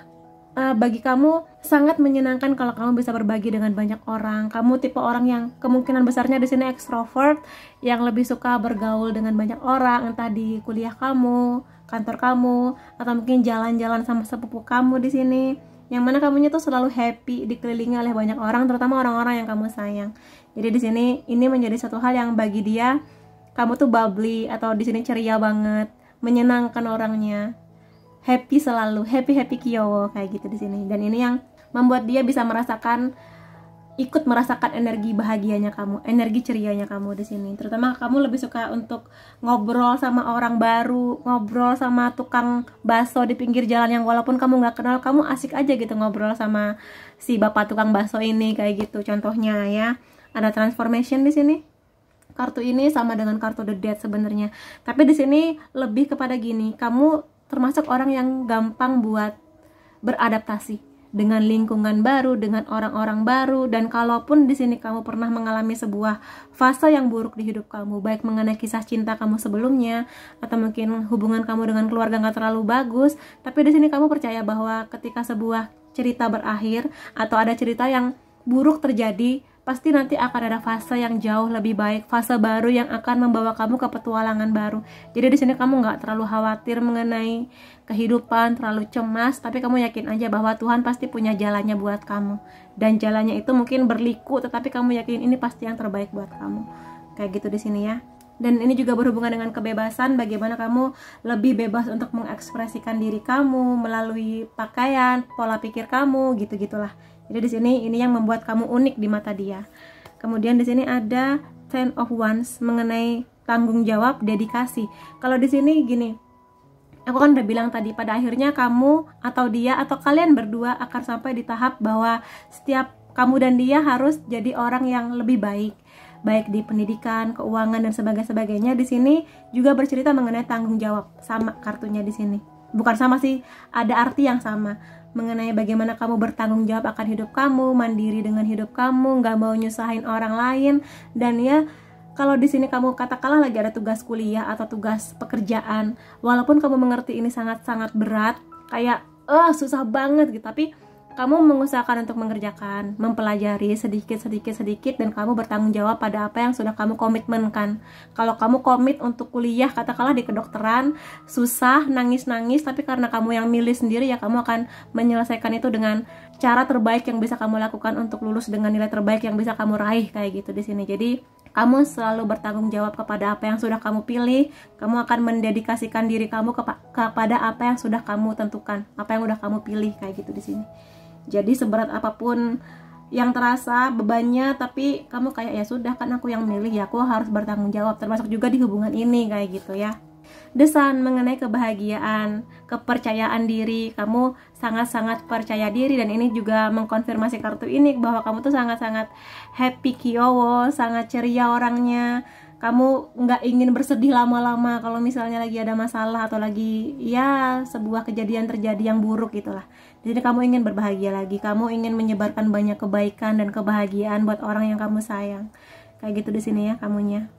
Bagi kamu sangat menyenangkan kalau kamu bisa berbagi dengan banyak orang. Kamu tipe orang yang kemungkinan besarnya di sini ekstrovert, yang lebih suka bergaul dengan banyak orang, entah di kuliah kamu, kantor kamu, atau mungkin jalan-jalan sama sepupu kamu di sini. Yang mana kamunya tuh selalu happy, dikelilingi oleh banyak orang, terutama orang-orang yang kamu sayang. Jadi di sini ini menjadi satu hal yang bagi dia, kamu tuh bubbly atau di sini ceria banget, menyenangkan orangnya. Happy selalu, happy kyowo kayak gitu di sini. Dan ini yang membuat dia bisa ikut merasakan energi bahagianya kamu, energi cerianya kamu di sini. Terutama kamu lebih suka untuk ngobrol sama orang baru, ngobrol sama tukang bakso di pinggir jalan yang walaupun kamu nggak kenal, kamu asik aja gitu ngobrol sama si bapak tukang bakso ini kayak gitu. Contohnya ya, ada transformation di sini. Kartu ini sama dengan kartu The Death sebenarnya. Tapi di sini lebih kepada gini, kamu termasuk orang yang gampang buat beradaptasi dengan lingkungan baru, dengan orang-orang baru. Dan kalaupun di sini kamu pernah mengalami sebuah fase yang buruk di hidup kamu, baik mengenai kisah cinta kamu sebelumnya atau mungkin hubungan kamu dengan keluarga nggak terlalu bagus, tapi di sini kamu percaya bahwa ketika sebuah cerita berakhir atau ada cerita yang buruk terjadi, pasti nanti akan ada fase yang jauh lebih baik, fase baru yang akan membawa kamu ke petualangan baru. Jadi di sini kamu nggak terlalu khawatir mengenai kehidupan, terlalu cemas, tapi kamu yakin aja bahwa Tuhan pasti punya jalannya buat kamu. Dan jalannya itu mungkin berliku, tetapi kamu yakin ini pasti yang terbaik buat kamu. Kayak gitu di sini ya. Dan ini juga berhubungan dengan kebebasan, bagaimana kamu lebih bebas untuk mengekspresikan diri kamu melalui pakaian, pola pikir kamu, gitu-gitulah. Jadi di sini ini yang membuat kamu unik di mata dia. Kemudian di sini ada Ten of Wands mengenai tanggung jawab, dedikasi. Kalau di sini gini, aku kan udah bilang tadi, pada akhirnya kamu atau dia atau kalian berdua akan sampai di tahap bahwa setiap kamu dan dia harus jadi orang yang lebih baik di pendidikan, keuangan dan sebagainya. Di sini juga bercerita mengenai tanggung jawab, sama kartunya di sini. Bukan sama sih, ada arti yang sama. Mengenai bagaimana kamu bertanggung jawab akan hidup kamu, mandiri dengan hidup kamu, nggak mau nyusahin orang lain, dan ya kalau di sini kamu katakanlah lagi ada tugas kuliah atau tugas pekerjaan, walaupun kamu mengerti ini sangat-sangat berat, kayak susah banget gitu, tapi kamu mengusahakan untuk mengerjakan, mempelajari sedikit, dan kamu bertanggung jawab pada apa yang sudah kamu komitmenkan. Kalau kamu komit untuk kuliah, katakanlah di kedokteran, susah, nangis-nangis, tapi karena kamu yang milih sendiri, ya kamu akan menyelesaikan itu dengan cara terbaik yang bisa kamu lakukan untuk lulus dengan nilai terbaik yang bisa kamu raih, kayak gitu di sini. Jadi kamu selalu bertanggung jawab kepada apa yang sudah kamu pilih. Kamu akan mendedikasikan diri kamu kepada apa yang sudah kamu tentukan, apa yang udah kamu pilih, kayak gitu di sini. Jadi seberat apapun yang terasa bebannya, tapi kamu kayak ya sudah, kan aku yang milih, ya aku harus bertanggung jawab, termasuk juga di hubungan ini, kayak gitu ya. Desan mengenai kebahagiaan, kepercayaan diri, kamu sangat-sangat percaya diri, dan ini juga mengkonfirmasi kartu ini bahwa kamu tuh sangat-sangat happy kiowo, sangat ceria orangnya. Kamu nggak ingin bersedih lama-lama kalau misalnya lagi ada masalah atau lagi ya sebuah kejadian terjadi yang buruk gitulah. Jadi kamu ingin berbahagia lagi, kamu ingin menyebarkan banyak kebaikan dan kebahagiaan buat orang yang kamu sayang. Kayak gitu di sini ya kamunya.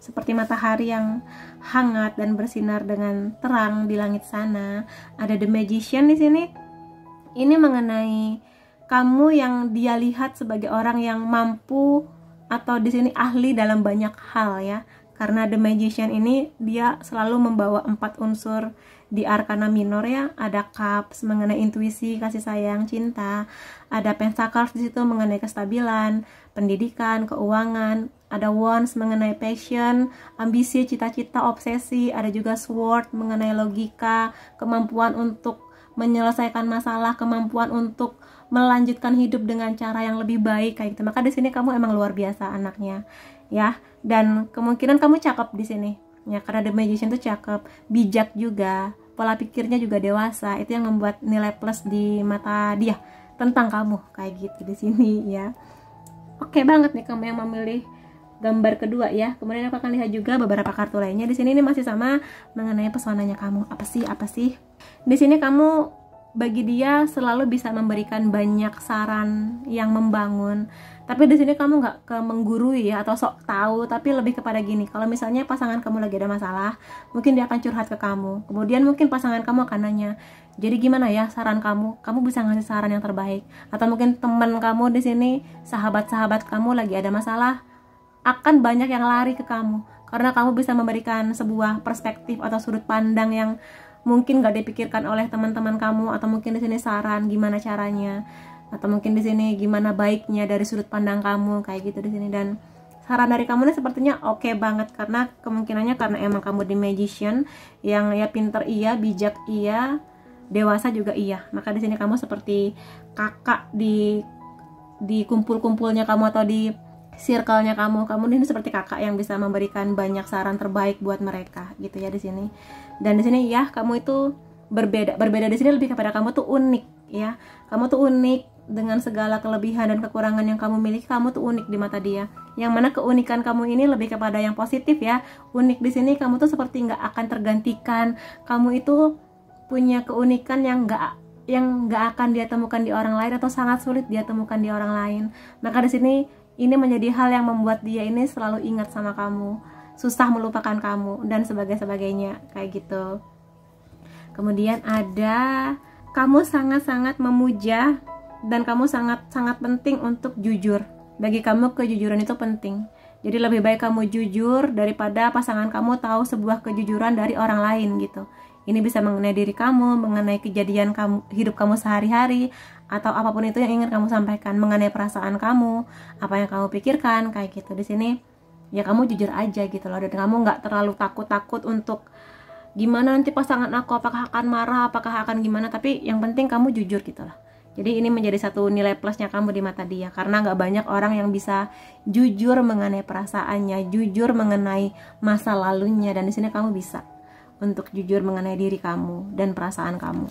Seperti matahari yang hangat dan bersinar dengan terang di langit sana. Ada The Magician di sini. Ini mengenai kamu yang dia lihat sebagai orang yang mampu atau di sini ahli dalam banyak hal ya. Karena The Magician ini dia selalu membawa 4 unsur di Arkana Minor ya. Ada Cups mengenai intuisi, kasih sayang, cinta. Ada Pentacles di situ mengenai kestabilan, pendidikan, keuangan. Ada Wands mengenai passion, ambisi, cita-cita, obsesi. Ada juga Sword mengenai logika, kemampuan untuk menyelesaikan masalah, kemampuan untuk melanjutkan hidup dengan cara yang lebih baik, kayak gitu. Maka di sini kamu emang luar biasa anaknya ya, dan kemungkinan kamu cakep di sini ya, karena The Magician tuh cakep, bijak juga, pola pikirnya juga dewasa. Itu yang membuat nilai plus di mata dia tentang kamu, kayak gitu di sini ya. Oke banget nih kamu yang memilih gambar kedua ya. Kemudian aku akan lihat juga beberapa kartu lainnya. Di sini ini masih sama mengenai pesonanya kamu. Apa sih? Di sini kamu bagi dia selalu bisa memberikan banyak saran yang membangun. Tapi di sini kamu nggak menggurui ya atau sok tahu, tapi lebih kepada gini. Kalau misalnya pasangan kamu lagi ada masalah, mungkin dia akan curhat ke kamu. Kemudian mungkin pasangan kamu akan nanya, jadi gimana ya saran kamu? Kamu bisa ngasih saran yang terbaik. Atau mungkin teman kamu di sini, sahabat-sahabat kamu lagi ada masalah, akan banyak yang lari ke kamu karena kamu bisa memberikan sebuah perspektif atau sudut pandang yang mungkin gak dipikirkan oleh teman-teman kamu, atau mungkin di sini saran gimana caranya, atau mungkin di sini gimana baiknya dari sudut pandang kamu, kayak gitu di sini. Dan saran dari kamu ini sepertinya oke banget, karena kemungkinannya karena emang kamu The Magician yang ya pinter iya, bijak iya, dewasa juga iya. Maka di sini kamu seperti kakak di kumpul-kumpulnya kamu atau di circle-nya kamu ini seperti kakak yang bisa memberikan banyak saran terbaik buat mereka gitu ya di sini. Dan di sini ya kamu itu berbeda di sini lebih kepada kamu tuh unik ya. Kamu tuh unik dengan segala kelebihan dan kekurangan yang kamu miliki. Kamu tuh unik di mata dia. Yang mana keunikan kamu ini lebih kepada yang positif ya. Unik di sini kamu tuh seperti nggak akan tergantikan. Kamu itu punya keunikan yang nggak akan dia temukan di orang lain, atau sangat sulit dia temukan di orang lain. Maka di sini ini menjadi hal yang membuat dia ini selalu ingat sama kamu, susah melupakan kamu, dan sebagainya kayak gitu. Kemudian ada kamu sangat-sangat memuja, dan kamu sangat-sangat penting untuk jujur. Bagi kamu kejujuran itu penting. Jadi lebih baik kamu jujur daripada pasangan kamu tahu sebuah kejujuran dari orang lain gitu. Ini bisa mengenai diri kamu, mengenai kejadian hidup kamu sehari-hari, atau apapun itu yang ingin kamu sampaikan mengenai perasaan kamu, apa yang kamu pikirkan, kayak gitu. Di sini ya kamu jujur aja gitu loh, dan kamu nggak terlalu takut untuk gimana nanti pasangan aku, apakah akan marah, apakah akan gimana, tapi yang penting kamu jujur gitu loh. Jadi ini menjadi satu nilai plusnya kamu di mata dia, karena nggak banyak orang yang bisa jujur mengenai perasaannya, jujur mengenai masa lalunya, dan di sini kamu bisa untuk jujur mengenai diri kamu dan perasaan kamu.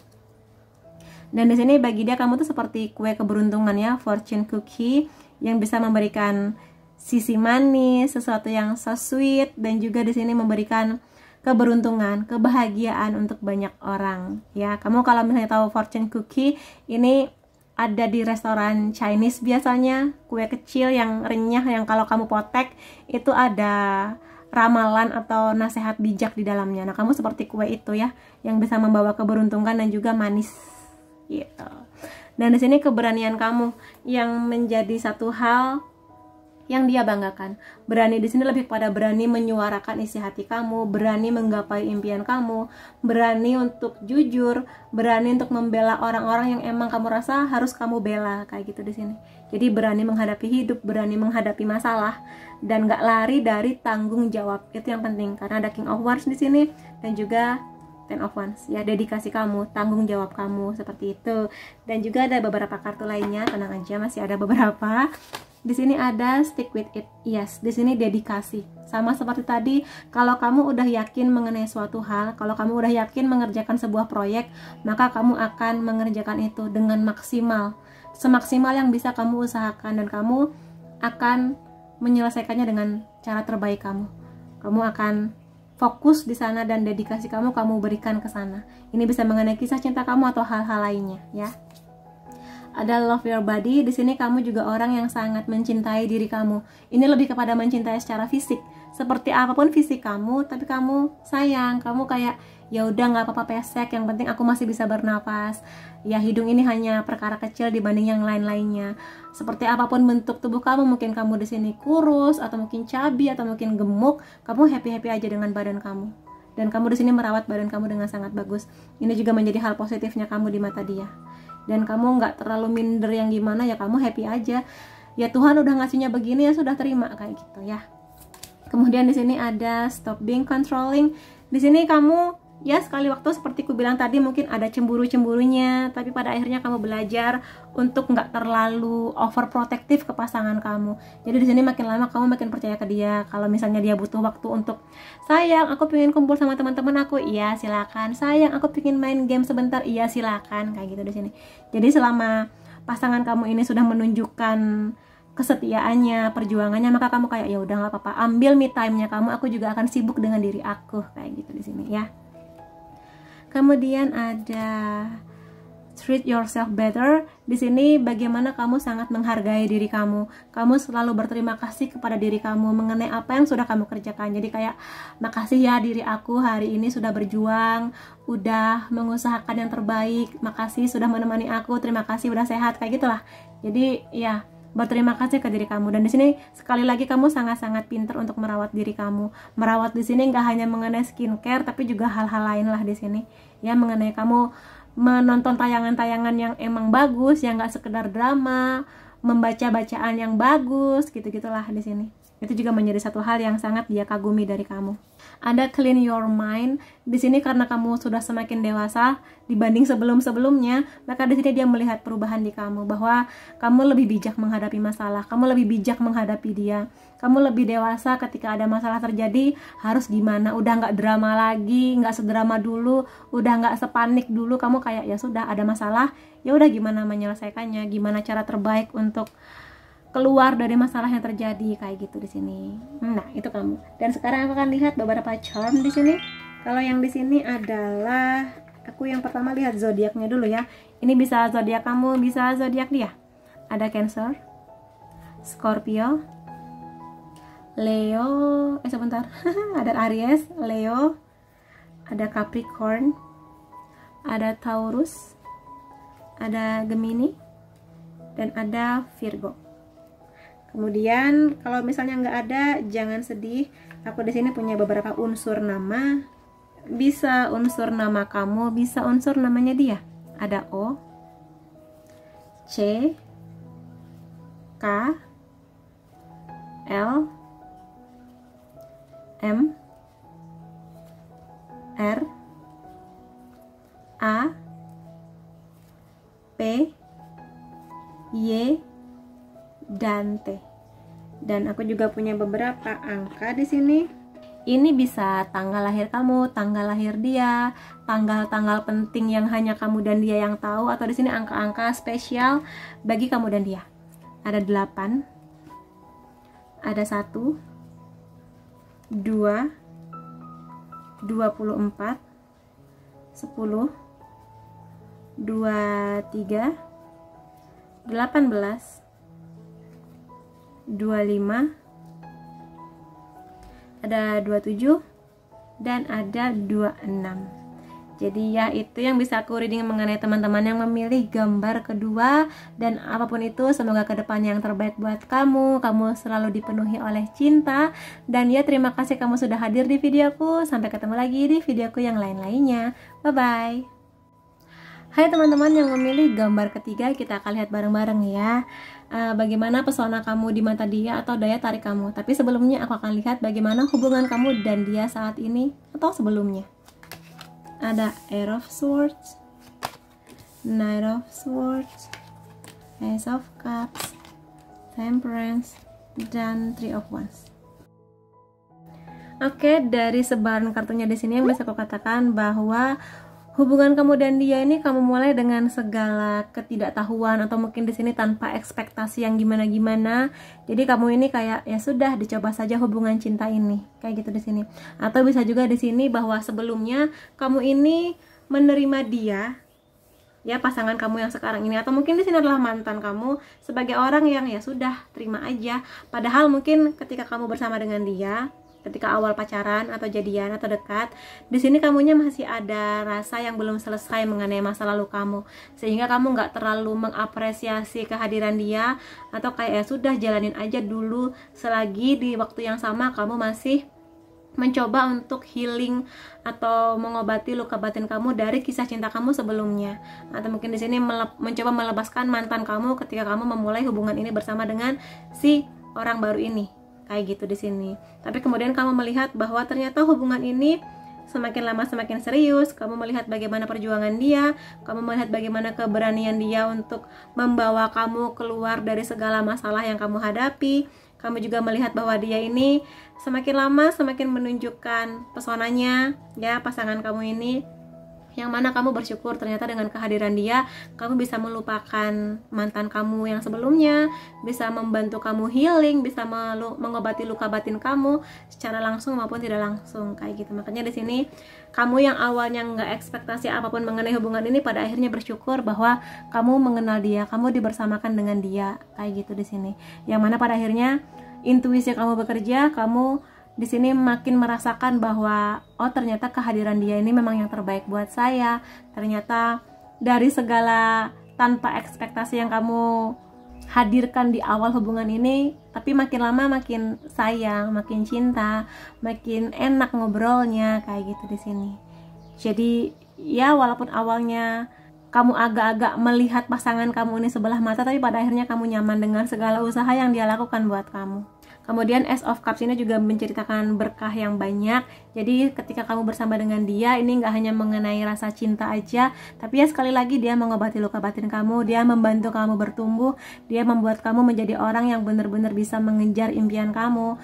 Dan di sini bagi dia kamu tuh seperti kue keberuntungan ya, fortune cookie yang bisa memberikan sisi manis, sesuatu yang so sweet, dan juga di sini memberikan keberuntungan, kebahagiaan untuk banyak orang ya. Kamu kalau misalnya tahu fortune cookie ini ada di restoran Chinese biasanya, kue kecil yang renyah yang kalau kamu potek itu ada ramalan atau nasihat bijak di dalamnya. Nah, kamu seperti kue itu ya, yang bisa membawa keberuntungan dan juga manis gitu. Dan di sini keberanian kamu yang menjadi satu hal yang dia banggakan. Berani di sini lebih pada berani menyuarakan isi hati kamu, berani menggapai impian kamu, berani untuk jujur, berani untuk membela orang-orang yang emang kamu rasa harus kamu bela, kayak gitu di sini. Jadi berani menghadapi hidup, berani menghadapi masalah, dan gak lari dari tanggung jawab. Itu yang penting, karena ada King of Wands di sini dan juga Ten of Wands. Ya, dedikasi kamu, tanggung jawab kamu, seperti itu. Dan juga ada beberapa kartu lainnya, tenang aja, masih ada beberapa. Di sini ada stick with it. Yes, di sini dedikasi. Sama seperti tadi, kalau kamu udah yakin mengenai suatu hal, kalau kamu udah yakin mengerjakan sebuah proyek, maka kamu akan mengerjakan itu dengan maksimal. Semaksimal yang bisa kamu usahakan, dan kamu akan menyelesaikannya dengan cara terbaik kamu. Kamu akan fokus di sana dan dedikasi kamu berikan ke sana. Ini bisa mengenai kisah cinta kamu atau hal-hal lainnya, ya. Ada love your body. Di sini kamu juga orang yang sangat mencintai diri kamu. Ini lebih kepada mencintai secara fisik. Seperti apapun fisik kamu, tapi kamu sayang. Kamu kayak, ya udah nggak apa-apa pesek, yang penting aku masih bisa bernapas. Ya, hidung ini hanya perkara kecil dibanding yang lain-lainnya. Seperti apapun bentuk tubuh kamu, mungkin kamu di sini kurus atau mungkin cabi atau mungkin gemuk, kamu happy-happy aja dengan badan kamu. Dan kamu di sini merawat badan kamu dengan sangat bagus. Ini juga menjadi hal positifnya kamu di mata dia. Dan kamu nggak terlalu minder yang gimana, ya kamu happy aja. Ya Tuhan udah ngasihnya begini, ya sudah terima, kayak gitu ya. Kemudian di sini ada stop being controlling. Di sini kamu ya sekali waktu seperti ku bilang tadi, mungkin ada cemburu-cemburunya, tapi pada akhirnya kamu belajar untuk nggak terlalu overprotective ke pasangan kamu. Jadi di sini makin lama kamu makin percaya ke dia. Kalau misalnya dia butuh waktu untuk, sayang aku pengen kumpul sama teman-teman aku, iya silakan. Sayang aku pengen main game sebentar, iya silakan, kayak gitu di sini. Jadi selama pasangan kamu ini sudah menunjukkan kesetiaannya, perjuangannya, maka kamu kayak ya udah nggak apa-apa, ambil me time-nya kamu, aku juga akan sibuk dengan diri aku, kayak gitu di sini ya. Kemudian ada treat yourself better. Di sini bagaimana kamu sangat menghargai diri kamu. Kamu selalu berterima kasih kepada diri kamu mengenai apa yang sudah kamu kerjakan. Jadi kayak, makasih ya diri aku hari ini sudah berjuang, udah mengusahakan yang terbaik. Makasih sudah menemani aku, terima kasih udah sehat, kayak gitulah. Jadi ya, berterima kasih ke diri kamu. Dan di sini sekali lagi kamu sangat-sangat pintar untuk merawat diri kamu. Merawat di sini nggak hanya mengenai skincare, tapi juga hal-hal lain lah di sini. Ya, mengenai kamu menonton tayangan-tayangan yang emang bagus, yang nggak sekedar drama, membaca bacaan yang bagus, gitu-gitulah di sini. Itu juga menjadi satu hal yang sangat dia kagumi dari kamu. Ada clean your mind. Di sini karena kamu sudah semakin dewasa dibanding sebelum-sebelumnya, maka di sini dia melihat perubahan di kamu, bahwa kamu lebih bijak menghadapi masalah, kamu lebih bijak menghadapi dia, kamu lebih dewasa ketika ada masalah terjadi, harus gimana, udah nggak drama lagi, nggak sedrama dulu, udah nggak sepanik dulu, kamu kayak ya sudah ada masalah, ya udah gimana menyelesaikannya, gimana cara terbaik untuk keluar dari masalah yang terjadi, kayak gitu di sini. Nah, itu kamu. Dan sekarang aku akan lihat beberapa charm di sini. Kalau yang di sini adalah, aku yang pertama lihat zodiaknya dulu ya. Ini bisa zodiak kamu, bisa zodiak dia. Ada Cancer, Scorpio, Leo, sebentar. Ada Aries, Leo, ada Capricorn, ada Taurus, ada Gemini, dan ada Virgo. Kemudian kalau misalnya nggak ada, jangan sedih. Aku di sini punya beberapa unsur nama. Bisa unsur nama kamu, bisa unsur namanya dia. Ada O, C, K, L, M, R, A, P, Y, dan T. Dan aku juga punya beberapa angka di sini. Ini bisa tanggal lahir kamu, tanggal lahir dia, tanggal-tanggal penting yang hanya kamu dan dia yang tahu, atau di sini angka-angka spesial bagi kamu dan dia. Ada 8, ada 1, 2, 24, 10, 23, 18, 25, ada 27, dan ada 26. Jadi ya itu yang bisa aku reading mengenai teman-teman yang memilih gambar kedua. Dan apapun itu, semoga kedepannya yang terbaik buat kamu. Kamu selalu dipenuhi oleh cinta. Dan ya terima kasih kamu sudah hadir di videoku. Sampai ketemu lagi di videoku yang lain-lainnya. Bye-bye. Hai teman-teman yang memilih gambar ketiga, kita akan lihat bareng-bareng ya. Bagaimana pesona kamu di mata dia atau daya tarik kamu. Tapi sebelumnya aku akan lihat bagaimana hubungan kamu dan dia saat ini atau sebelumnya. Ada Eight of Swords, Knight of Swords, Ace of Cups, Temperance, dan Three of Wands. Oke, dari sebaran kartunya di sini yang bisa aku katakan bahwa hubungan kamu dan dia ini kamu mulai dengan segala ketidaktahuan atau mungkin di sini tanpa ekspektasi yang gimana-gimana. Jadi kamu ini kayak ya sudah dicoba saja hubungan cinta ini, kayak gitu di sini. Atau bisa juga di sini bahwa sebelumnya kamu ini menerima dia, ya pasangan kamu yang sekarang ini, atau mungkin di sini adalah mantan kamu sebagai orang yang ya sudah terima aja. Padahal mungkin ketika kamu bersama dengan dia, ketika awal pacaran atau jadian atau dekat, di sini kamunya masih ada rasa yang belum selesai mengenai masa lalu kamu, sehingga kamu nggak terlalu mengapresiasi kehadiran dia, atau kayak ya sudah jalanin aja dulu, selagi di waktu yang sama kamu masih mencoba untuk healing atau mengobati luka batin kamu dari kisah cinta kamu sebelumnya, atau mungkin di sini mencoba melepaskan mantan kamu ketika kamu memulai hubungan ini bersama dengan si orang baru ini. Kayak gitu di sini. Tapi kemudian kamu melihat bahwa ternyata hubungan ini semakin lama semakin serius. Kamu melihat bagaimana perjuangan dia, kamu melihat bagaimana keberanian dia untuk membawa kamu keluar dari segala masalah yang kamu hadapi. Kamu juga melihat bahwa dia ini semakin lama semakin menunjukkan pesonanya, ya pasangan kamu ini, yang mana kamu bersyukur ternyata dengan kehadiran dia kamu bisa melupakan mantan kamu yang sebelumnya, bisa membantu kamu healing, bisa mengobati luka batin kamu secara langsung maupun tidak langsung, kayak gitu. Makanya di sini kamu yang awalnya nggak ekspektasi apapun mengenai hubungan ini, pada akhirnya bersyukur bahwa kamu mengenal dia, kamu dibersamakan dengan dia, kayak gitu di sini. Yang mana pada akhirnya intuisi kamu bekerja, kamu di sini makin merasakan bahwa oh ternyata kehadiran dia ini memang yang terbaik buat saya. Ternyata dari segala tanpa ekspektasi yang kamu hadirkan di awal hubungan ini, tapi makin lama makin sayang, makin cinta, makin enak ngobrolnya, kayak gitu di sini. Jadi ya walaupun awalnya kamu agak-agak melihat pasangan kamu ini sebelah mata, tapi pada akhirnya kamu nyaman dengan segala usaha yang dia lakukan buat kamu. Kemudian Ace of Cups ini juga menceritakan berkah yang banyak. Jadi ketika kamu bersama dengan dia, ini nggak hanya mengenai rasa cinta aja, tapi ya sekali lagi dia mengobati luka batin kamu, dia membantu kamu bertumbuh, dia membuat kamu menjadi orang yang benar-benar bisa mengejar impian kamu.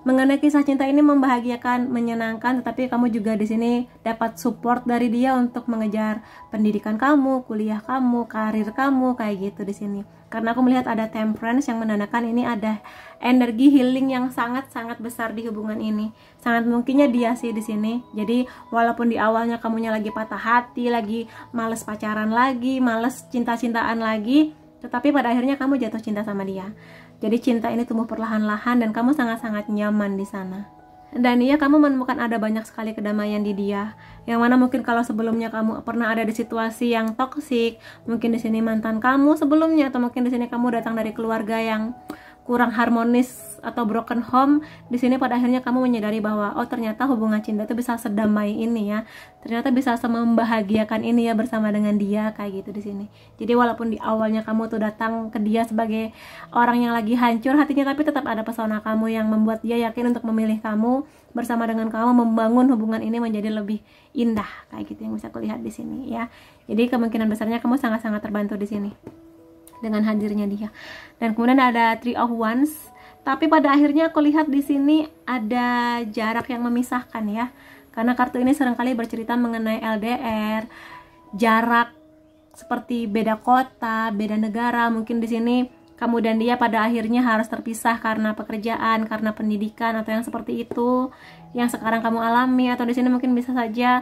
Mengenai kisah cinta ini membahagiakan, menyenangkan, tetapi kamu juga di sini dapat support dari dia untuk mengejar pendidikan kamu, kuliah kamu, karir kamu, kayak gitu di sini. Karena aku melihat ada Temperance yang menandakan ini ada energi healing yang sangat-sangat besar di hubungan ini. Sangat mungkinnya dia sih di sini. Jadi walaupun di awalnya kamunya lagi patah hati, lagi males pacaran lagi, males cinta-cintaan lagi, tetapi pada akhirnya kamu jatuh cinta sama dia. Jadi cinta ini tumbuh perlahan-lahan dan kamu sangat-sangat nyaman di sana. Dan iya, kamu menemukan ada banyak sekali kedamaian di dia. Yang mana mungkin kalau sebelumnya kamu pernah ada di situasi yang toksik, mungkin di sini mantan kamu sebelumnya, atau mungkin di sini kamu datang dari keluarga yang kurang harmonis atau broken home, di sini pada akhirnya kamu menyadari bahwa oh ternyata hubungan cinta itu bisa sedamai ini ya, ternyata bisa membahagiakan ini ya bersama dengan dia, kayak gitu di sini. Jadi walaupun di awalnya kamu tuh datang ke dia sebagai orang yang lagi hancur hatinya, tapi tetap ada pesona kamu yang membuat dia yakin untuk memilih kamu, bersama dengan kamu membangun hubungan ini menjadi lebih indah, kayak gitu yang bisa aku lihat di sini ya. Jadi kemungkinan besarnya kamu sangat-sangat terbantu di sini dengan hadirnya dia. Dan kemudian ada Three of Wands, tapi pada akhirnya aku lihat di sini ada jarak yang memisahkan ya, karena kartu ini seringkali bercerita mengenai LDR, jarak seperti beda kota, beda negara. Mungkin di sini kamu dan dia pada akhirnya harus terpisah karena pekerjaan, karena pendidikan, atau yang seperti itu yang sekarang kamu alami. Atau di sini mungkin bisa saja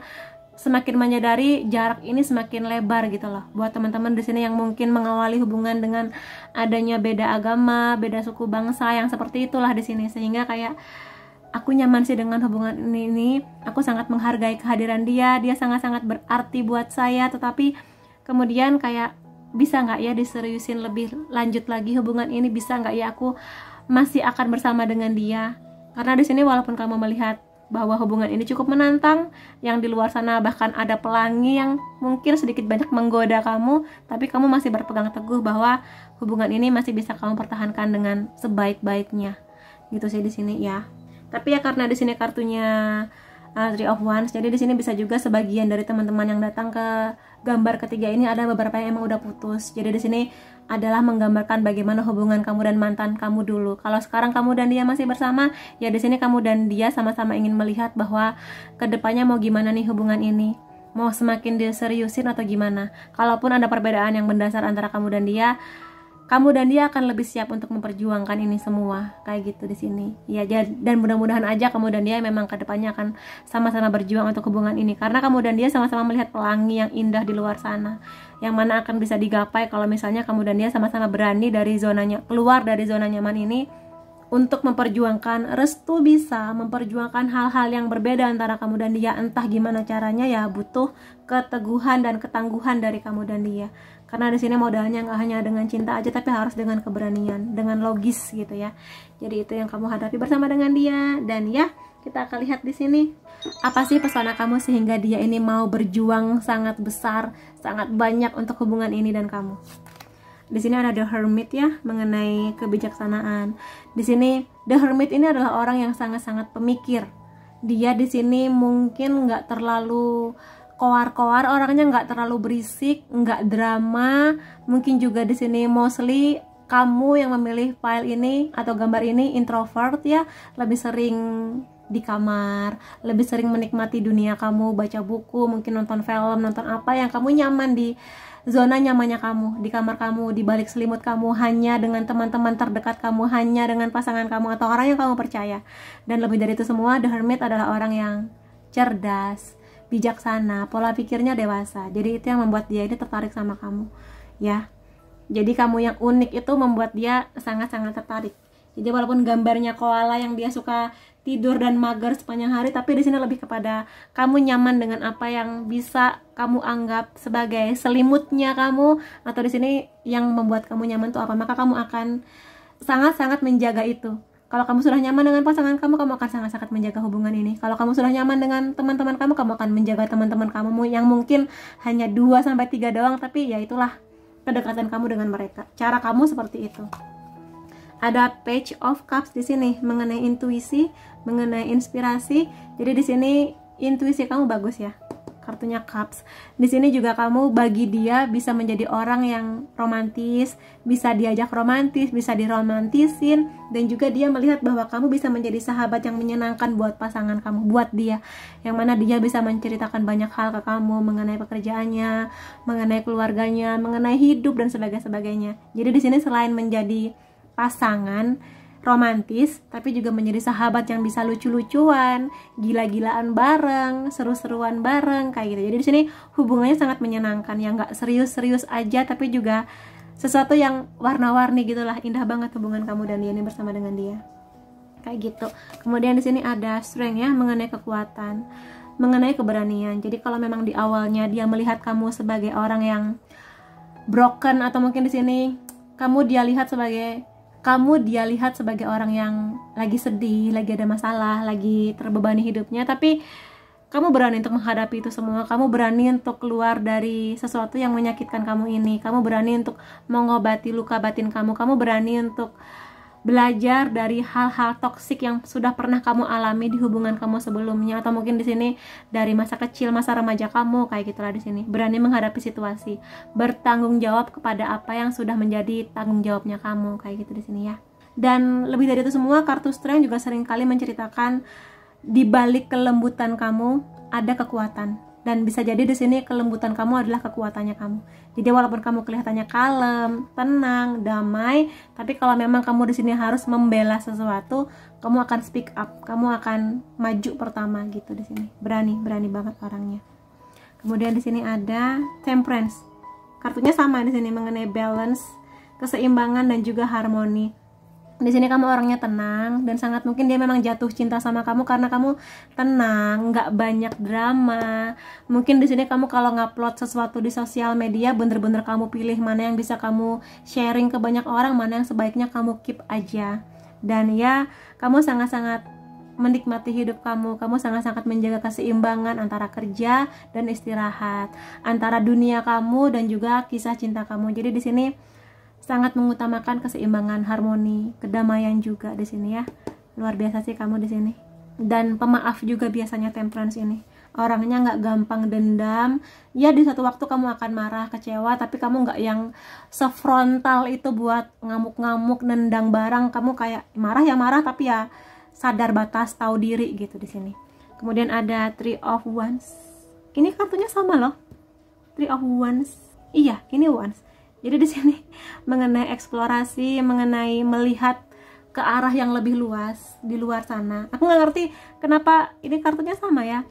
semakin menyadari jarak ini semakin lebar gitu loh. Buat teman-teman di sini yang mungkin mengawali hubungan dengan adanya beda agama, beda suku bangsa yang seperti itulah di sini, sehingga kayak aku nyaman sih dengan hubungan ini. Aku sangat menghargai kehadiran dia sangat-sangat berarti buat saya, tetapi kemudian kayak bisa nggak ya diseriusin lebih lanjut lagi hubungan ini, bisa nggak ya aku masih akan bersama dengan dia. Karena di sini walaupun kamu melihat bahwa hubungan ini cukup menantang, yang di luar sana bahkan ada pelangi yang mungkin sedikit banyak menggoda kamu, tapi kamu masih berpegang teguh bahwa hubungan ini masih bisa kamu pertahankan dengan sebaik-baiknya. Gitu sih di sini ya. Tapi ya karena di sini kartunya Three of Wands, jadi di sini bisa juga sebagian dari teman-teman yang datang ke gambar ketiga ini ada beberapa yang emang udah putus. Jadi di sini adalah menggambarkan bagaimana hubungan kamu dan mantan kamu dulu. Kalau sekarang kamu dan dia masih bersama, ya di sini kamu dan dia sama-sama ingin melihat bahwa kedepannya mau gimana nih hubungan ini, mau semakin diseriusin atau gimana. Kalaupun ada perbedaan yang mendasar antara kamu dan dia akan lebih siap untuk memperjuangkan ini semua, kayak gitu di sini. Ya, dan mudah-mudahan aja kamu dan dia memang kedepannya akan sama-sama berjuang untuk hubungan ini, karena kamu dan dia sama-sama melihat pelangi yang indah di luar sana, yang mana akan bisa digapai kalau misalnya kamu dan dia sama-sama berani keluar dari zona nyaman ini untuk memperjuangkan restu, bisa memperjuangkan hal-hal yang berbeda antara kamu dan dia. Entah gimana caranya, ya butuh keteguhan dan ketangguhan dari kamu dan dia. Karena di sini modalnya nggak hanya dengan cinta aja, tapi harus dengan keberanian, dengan logis gitu ya. Jadi itu yang kamu hadapi bersama dengan dia. Dan ya, kita akan lihat di sini apa sih pesona kamu sehingga dia ini mau berjuang sangat besar, sangat banyak untuk hubungan ini dan kamu. Di sini ada The Hermit ya, mengenai kebijaksanaan. Di sini The Hermit ini adalah orang yang sangat-sangat pemikir. Dia di sini mungkin nggak terlalu koar-koar, orangnya nggak terlalu berisik, nggak drama. Mungkin juga di sini mostly kamu yang memilih file ini atau gambar ini introvert ya, lebih sering di kamar, lebih sering menikmati dunia kamu, baca buku, mungkin nonton film, nonton apa yang kamu nyaman di zona nyamannya kamu, di kamar kamu, di balik selimut kamu, hanya dengan teman-teman terdekat kamu, hanya dengan pasangan kamu atau orang yang kamu percaya. Dan lebih dari itu semua, The Hermit adalah orang yang cerdas, bijaksana, pola pikirnya dewasa. Jadi itu yang membuat dia ini tertarik sama kamu ya. Jadi kamu yang unik itu membuat dia sangat-sangat tertarik. Jadi walaupun gambarnya koala yang dia suka tidur dan mager sepanjang hari, tapi di sini lebih kepada kamu nyaman dengan apa yang bisa kamu anggap sebagai selimutnya kamu, atau di sini yang membuat kamu nyaman itu apa, maka kamu akan sangat-sangat menjaga itu. Kalau kamu sudah nyaman dengan pasangan kamu akan sangat-sangat menjaga hubungan ini. Kalau kamu sudah nyaman dengan teman-teman kamu akan menjaga teman-teman kamu yang mungkin hanya 2-3 doang, tapi ya itulah kedekatan kamu dengan mereka. Cara kamu seperti itu. Ada Page of Cups di sini mengenai intuisi, mengenai inspirasi. Jadi di sini intuisi kamu bagus ya. Kartunya Cups. Di sini juga kamu bagi dia bisa menjadi orang yang romantis, bisa diajak romantis, bisa diromantisin, dan juga dia melihat bahwa kamu bisa menjadi sahabat yang menyenangkan buat pasangan kamu, buat dia, yang mana dia bisa menceritakan banyak hal ke kamu mengenai pekerjaannya, mengenai keluarganya, mengenai hidup dan sebagainya. Jadi di sini selain menjadi pasangan romantis, tapi juga menjadi sahabat yang bisa lucu-lucuan, gila-gilaan bareng, seru-seruan bareng kayak gitu. Jadi di sini hubungannya sangat menyenangkan, yang nggak serius-serius aja, tapi juga sesuatu yang warna-warni gitulah. Indah banget hubungan kamu dan dia ini bersama dengan dia, kayak gitu. Kemudian di sini ada strength ya, mengenai kekuatan, mengenai keberanian. Jadi kalau memang di awalnya dia melihat kamu sebagai orang yang broken, atau mungkin di sini dia lihat sebagai orang yang lagi sedih, lagi ada masalah, lagi terbebani hidupnya, tapi kamu berani untuk menghadapi itu semua. Kamu berani untuk keluar dari sesuatu yang menyakitkan kamu ini. Kamu berani untuk mengobati luka batin kamu. Kamu berani untuk belajar dari hal-hal toksik yang sudah pernah kamu alami di hubungan kamu sebelumnya, atau mungkin di sini dari masa kecil, masa remaja kamu, kayak gitulah di sini. Berani menghadapi situasi, bertanggung jawab kepada apa yang sudah menjadi tanggung jawabnya kamu, kayak gitu di sini ya. Dan lebih dari itu semua, kartu strength juga seringkali menceritakan di balik kelembutan kamu ada kekuatan. Dan bisa jadi di sini kelembutan kamu adalah kekuatannya kamu. Jadi walaupun kamu kelihatannya kalem, tenang, damai, tapi kalau memang kamu di sini harus membela sesuatu, kamu akan speak up, kamu akan maju pertama gitu di sini. Berani banget orangnya. Kemudian di sini ada Temperance. Kartunya sama di sini mengenai balance, keseimbangan dan juga harmoni. Di sini kamu orangnya tenang dan sangat mungkin dia memang jatuh cinta sama kamu karena kamu tenang, nggak banyak drama. Mungkin di sini kamu kalau ngupload sesuatu di sosial media bener-bener kamu pilih mana yang bisa kamu sharing ke banyak orang, mana yang sebaiknya kamu keep aja. Dan ya, kamu sangat-sangat menikmati hidup kamu sangat-sangat menjaga keseimbangan antara kerja dan istirahat, antara dunia kamu dan juga kisah cinta kamu. Jadi di sini sangat mengutamakan keseimbangan, harmoni, kedamaian juga di sini ya. Luar biasa sih kamu di sini. Dan pemaaf juga biasanya Temperance ini. Orangnya nggak gampang dendam. Ya di satu waktu kamu akan marah, kecewa, tapi kamu nggak yang sefrontal itu buat ngamuk-ngamuk, nendang barang. Kamu kayak marah ya marah, tapi ya sadar batas, tahu diri gitu di sini. Kemudian ada Three of Wands. Ini kartunya sama loh. Three of Wands. Iya, ini Wands. Jadi di sini mengenai eksplorasi, mengenai melihat ke arah yang lebih luas di luar sana. Aku nggak ngerti kenapa ini kartunya sama ya.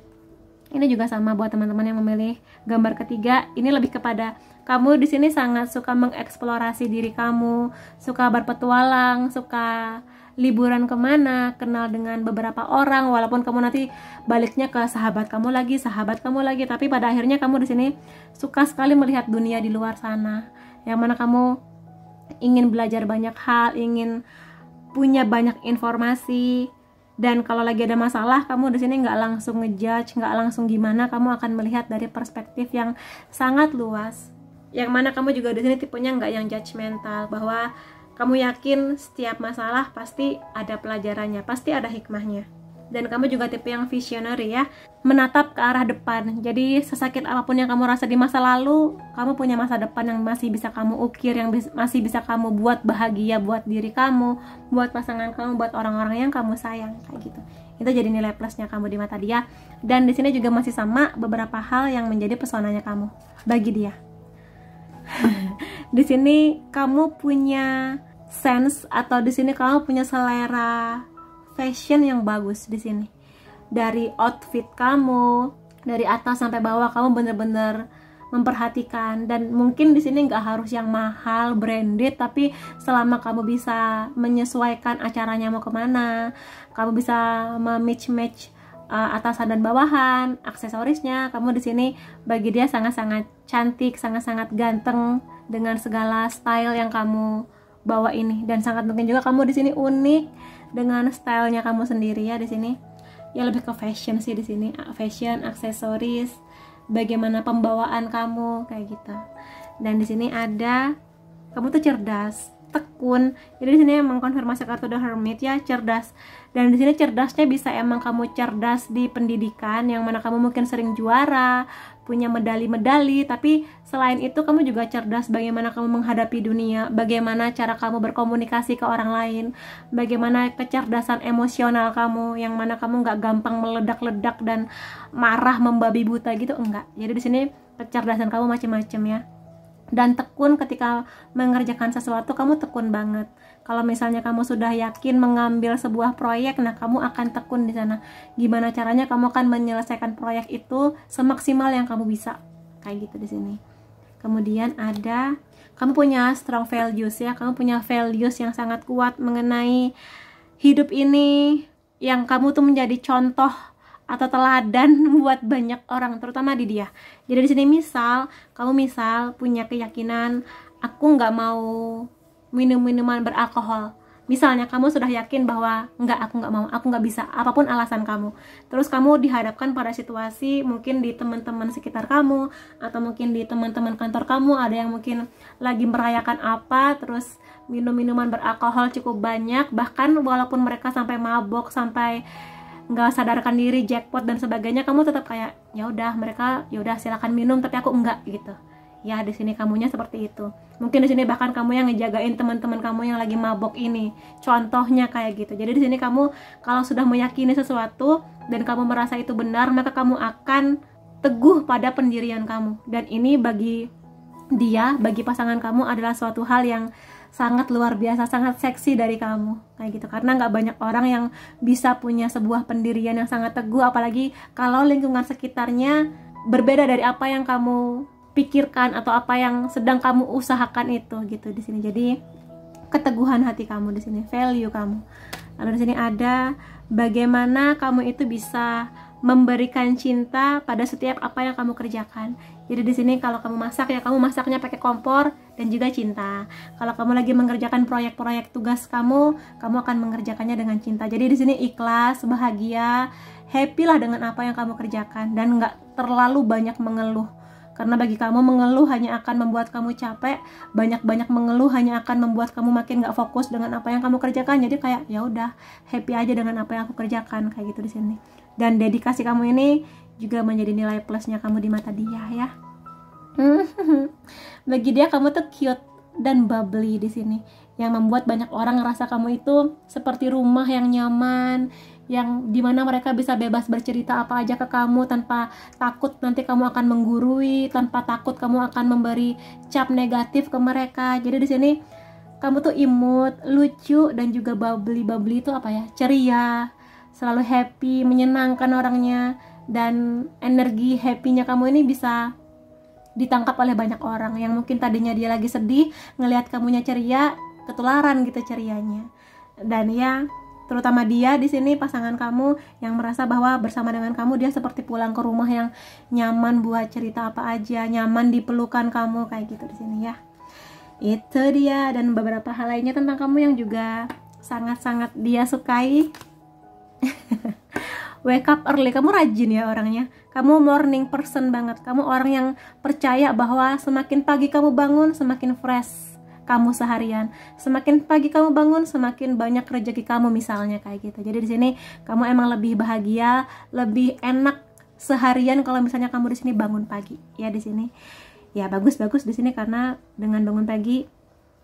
Ini juga sama buat teman-teman yang memilih gambar ketiga. Ini lebih kepada kamu di sini sangat suka mengeksplorasi diri kamu, suka berpetualang, suka liburan kemana, kenal dengan beberapa orang, walaupun kamu nanti baliknya ke sahabat kamu lagi, tapi pada akhirnya kamu di sini suka sekali melihat dunia di luar sana, yang mana kamu ingin belajar banyak hal, ingin punya banyak informasi, dan kalau lagi ada masalah kamu di sini nggak langsung ngejudge, nggak langsung gimana, kamu akan melihat dari perspektif yang sangat luas, yang mana kamu juga di sini tipenya nggak yang judgmental, bahwa kamu yakin setiap masalah pasti ada pelajarannya, pasti ada hikmahnya. Dan kamu juga tipe yang visionary ya, menatap ke arah depan. Jadi sesakit apapun yang kamu rasa di masa lalu, kamu punya masa depan yang masih bisa kamu ukir, yang masih bisa kamu buat bahagia buat diri kamu, buat pasangan kamu, buat orang-orang yang kamu sayang, kayak gitu. Itu jadi nilai plusnya kamu di mata dia. Dan di sini juga masih sama beberapa hal yang menjadi pesonanya kamu bagi dia. Di sini kamu punya sense, atau di sini kamu punya selera fashion yang bagus di sini. Dari outfit kamu, dari atas sampai bawah kamu bener-bener memperhatikan, dan mungkin di sini nggak harus yang mahal, branded, tapi selama kamu bisa menyesuaikan acaranya mau kemana, kamu bisa mematch atasan dan bawahan, aksesorisnya, kamu di sini bagi dia sangat-sangat cantik, sangat-sangat ganteng dengan segala style yang kamu bawa ini. Dan sangat mungkin juga kamu di sini unik dengan stylenya kamu sendiri ya di sini. Ya lebih ke fashion sih di sini, fashion, aksesoris, bagaimana pembawaan kamu kayak gitu. Dan di sini ada kamu tuh cerdas, tekun. Jadi di sini mengkonfirmasi kartu The Hermit ya, cerdas. Dan di sini cerdasnya bisa emang kamu cerdas di pendidikan, yang mana kamu mungkin sering juara, punya medali-medali, tapi selain itu kamu juga cerdas bagaimana kamu menghadapi dunia, bagaimana cara kamu berkomunikasi ke orang lain, bagaimana kecerdasan emosional kamu, yang mana kamu nggak gampang meledak-ledak dan marah membabi buta gitu, enggak. Jadi di sini kecerdasan kamu macam-macam ya. Dan tekun ketika mengerjakan sesuatu, kamu tekun banget. Kalau misalnya kamu sudah yakin mengambil sebuah proyek, nah kamu akan tekun di sana. Gimana caranya kamu akan menyelesaikan proyek itu semaksimal yang kamu bisa. Kayak gitu di sini. Kemudian ada kamu punya strong values ya, kamu punya values yang sangat kuat mengenai hidup ini, yang kamu tuh menjadi contoh atau teladan buat banyak orang, terutama di dia. Jadi di sini kamu punya keyakinan, aku nggak mau minum-minuman beralkohol. Misalnya kamu sudah yakin bahwa aku nggak mau, aku nggak bisa, apapun alasan kamu. Terus kamu dihadapkan pada situasi mungkin di teman-teman sekitar kamu, atau mungkin di teman-teman kantor kamu, ada yang mungkin lagi merayakan apa, terus minum minuman beralkohol cukup banyak, bahkan walaupun mereka sampai mabok, sampai nggak sadarkan diri, jackpot dan sebagainya, kamu tetap kayak ya udah, mereka ya udah silakan minum tapi aku enggak gitu. Ya di sini kamunya seperti itu. Mungkin di sini bahkan kamu yang ngejagain teman-teman kamu yang lagi mabok ini. Contohnya kayak gitu. Jadi di sini kamu kalau sudah meyakini sesuatu dan kamu merasa itu benar, maka kamu akan teguh pada pendirian kamu. Dan ini bagi dia, bagi pasangan kamu adalah suatu hal yang sangat luar biasa, sangat seksi dari kamu kayak gitu. Karena nggak banyak orang yang bisa punya sebuah pendirian yang sangat teguh, apalagi kalau lingkungan sekitarnya berbeda dari apa yang kamu pikirkan atau apa yang sedang kamu usahakan itu gitu di sini. Jadi keteguhan hati kamu di sini, value kamu. Lalu di sini ada bagaimana kamu itu bisa memberikan cinta pada setiap apa yang kamu kerjakan. Jadi di sini kalau kamu masak ya kamu masaknya pakai kompor dan juga cinta. Kalau kamu lagi mengerjakan proyek-proyek tugas kamu akan mengerjakannya dengan cinta. Jadi di sini ikhlas, bahagia, happy lah dengan apa yang kamu kerjakan dan nggak terlalu banyak mengeluh. Karena bagi kamu mengeluh hanya akan membuat kamu capek, banyak-banyak mengeluh hanya akan membuat kamu makin nggak fokus dengan apa yang kamu kerjakan. Jadi kayak ya udah happy aja dengan apa yang aku kerjakan kayak gitu di sini. Dan dedikasi kamu ini juga menjadi nilai plusnya kamu di mata dia ya. Bagi dia kamu tuh cute dan bubbly di sini, yang membuat banyak orang ngerasa kamu itu seperti rumah yang nyaman, yang dimana mereka bisa bebas bercerita apa aja ke kamu tanpa takut nanti kamu akan menggurui, tanpa takut kamu akan memberi cap negatif ke mereka. Jadi di sini kamu tuh imut, lucu dan juga bubbly. Bubbly itu apa ya? Ceria, selalu happy, menyenangkan orangnya, dan energi happy-nya kamu ini bisa ditangkap oleh banyak orang yang mungkin tadinya dia lagi sedih, ngelihat kamunya ceria, ketularan gitu cerianya. Dan ya, terutama dia di sini pasangan kamu yang merasa bahwa bersama dengan kamu dia seperti pulang ke rumah yang nyaman buat cerita apa aja, nyaman dipelukan kamu kayak gitu di sini ya. Itu dia, dan beberapa hal lainnya tentang kamu yang juga sangat-sangat dia sukai. Wake up early, kamu rajin ya orangnya. Kamu morning person banget. Kamu orang yang percaya bahwa semakin pagi kamu bangun, semakin fresh kamu seharian. Semakin pagi kamu bangun, semakin banyak rezeki kamu misalnya kayak gitu. Jadi di sini kamu emang lebih bahagia, lebih enak seharian kalau misalnya kamu di sini bangun pagi. Ya di sini. Ya bagus-bagus di sini karena dengan bangun pagi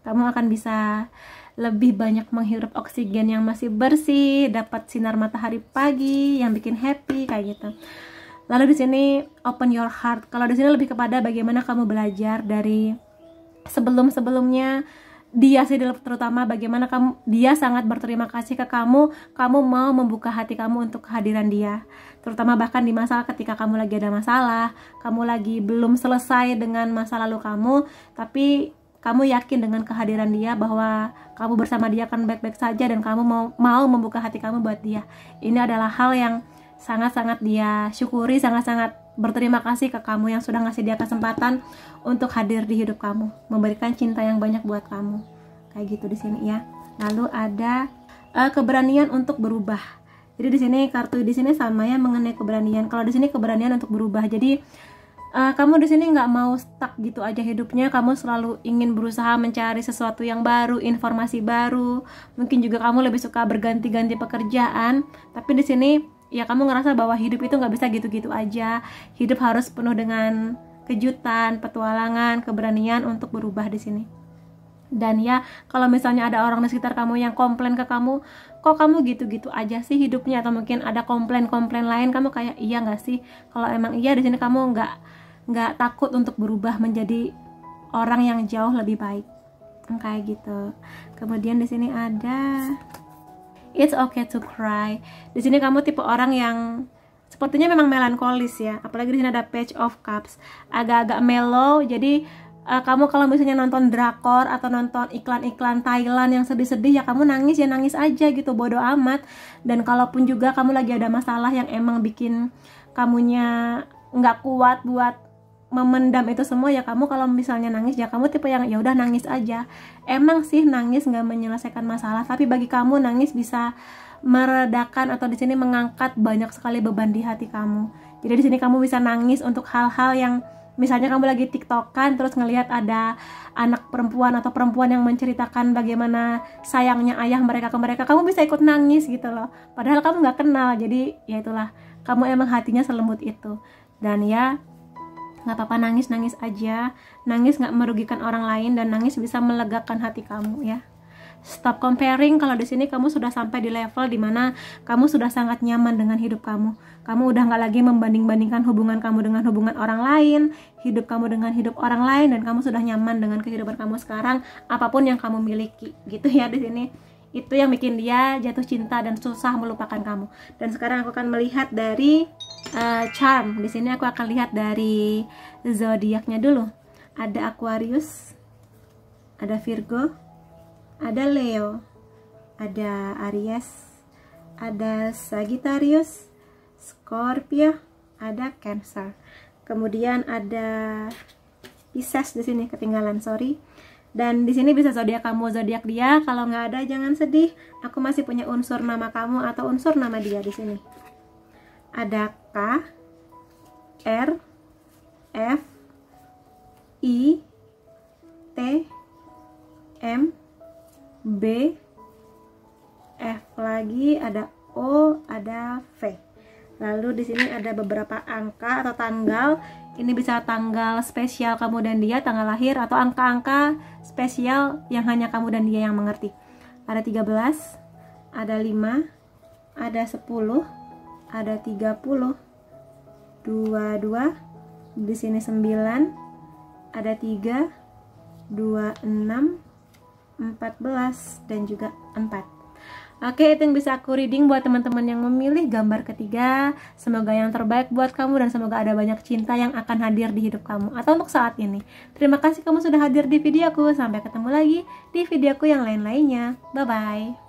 kamu akan bisa lebih banyak menghirup oksigen yang masih bersih, dapat sinar matahari pagi yang bikin happy kayak gitu. Lalu di sini open your heart. Kalau di sini lebih kepada bagaimana kamu belajar dari sebelum-sebelumnya dia sih, terutama bagaimana dia sangat berterima kasih ke kamu mau membuka hati kamu untuk kehadiran dia. Terutama bahkan di masa ketika kamu lagi ada masalah, kamu lagi belum selesai dengan masa lalu kamu, tapi kamu yakin dengan kehadiran dia bahwa kamu bersama dia akan baik-baik saja dan kamu mau membuka hati kamu buat dia. Ini adalah hal yang sangat-sangat dia syukuri, sangat-sangat berterima kasih ke kamu yang sudah ngasih dia kesempatan untuk hadir di hidup kamu, memberikan cinta yang banyak buat kamu. Kayak gitu di sini ya. Lalu ada keberanian untuk berubah. Jadi di sini kartu di sini sama ya mengenai keberanian. Kalau di sini keberanian untuk berubah. Jadi kamu di sini nggak mau stuck gitu aja hidupnya. Kamu selalu ingin berusaha mencari sesuatu yang baru, informasi baru. Mungkin juga kamu lebih suka berganti-ganti pekerjaan. Tapi di sini ya kamu ngerasa bahwa hidup itu nggak bisa gitu-gitu aja. Hidup harus penuh dengan kejutan, petualangan, keberanian untuk berubah di sini. Dan ya kalau misalnya ada orang di sekitar kamu yang komplain ke kamu, kok kamu gitu-gitu aja sih hidupnya, atau mungkin ada komplain-komplain lain, kamu kayak iya nggak sih? Kalau emang iya, di sini kamu nggak takut untuk berubah menjadi orang yang jauh lebih baik kayak gitu. Kemudian di sini ada it's okay to cry. Di sini kamu tipe orang yang sepertinya memang melankolis ya, apalagi di sini ada Page of Cups, agak-agak mellow. Jadi kamu kalau misalnya nonton drakor atau nonton iklan-iklan Thailand yang sedih-sedih, ya kamu nangis ya nangis aja gitu, bodo amat. Dan kalaupun juga kamu lagi ada masalah yang emang bikin kamunya nggak kuat buat memendam itu semua, ya kamu kalau misalnya nangis ya kamu tipe yang ya udah nangis aja. Emang sih nangis nggak menyelesaikan masalah, tapi bagi kamu nangis bisa meredakan atau di sini mengangkat banyak sekali beban di hati kamu. Jadi di sini kamu bisa nangis untuk hal-hal yang misalnya kamu lagi tiktokan terus ngelihat ada anak perempuan atau perempuan yang menceritakan bagaimana sayangnya ayah mereka ke mereka, kamu bisa ikut nangis gitu loh, padahal kamu nggak kenal. Jadi ya itulah, kamu emang hatinya selembut itu. Dan ya nggak apa-apa, nangis aja. Nangis nggak merugikan orang lain dan nangis bisa melegakan hati kamu ya. Stop comparing. Kalau di sini kamu sudah sampai di level dimana kamu sudah sangat nyaman dengan hidup kamu. Kamu udah nggak lagi membanding-bandingkan hubungan kamu dengan hubungan orang lain, hidup kamu dengan hidup orang lain, dan kamu sudah nyaman dengan kehidupan kamu sekarang, apapun yang kamu miliki gitu ya. Di sini itu yang bikin dia jatuh cinta dan susah melupakan kamu. Dan sekarang aku akan melihat dari charm. Di sini aku akan lihat dari zodiaknya dulu. Ada Aquarius, ada Virgo, ada Leo, ada Aries, ada Sagittarius, Scorpio, ada Cancer. Kemudian ada Pisces di sini ketinggalan, sorry. Dan di sini bisa zodiak kamu, zodiak dia. Kalau nggak ada jangan sedih. Aku masih punya unsur nama kamu atau unsur nama dia di sini. Ada K, R, F, I, T, M, B, F lagi, ada O, ada V. Lalu di sini ada beberapa angka atau tanggal. Ini bisa tanggal spesial kamu dan dia, tanggal lahir, atau angka-angka spesial yang hanya kamu dan dia yang mengerti. Ada 13, ada 5, ada 10, ada 30, 22, di sini 9, ada 3, 26, 14, dan juga 4. Oke, itu yang bisa aku reading buat teman-teman yang memilih gambar ketiga. Semoga yang terbaik buat kamu dan semoga ada banyak cinta yang akan hadir di hidup kamu atau untuk saat ini. Terima kasih kamu sudah hadir di videoku. Sampai ketemu lagi di videoku yang lain-lainnya. Bye-bye.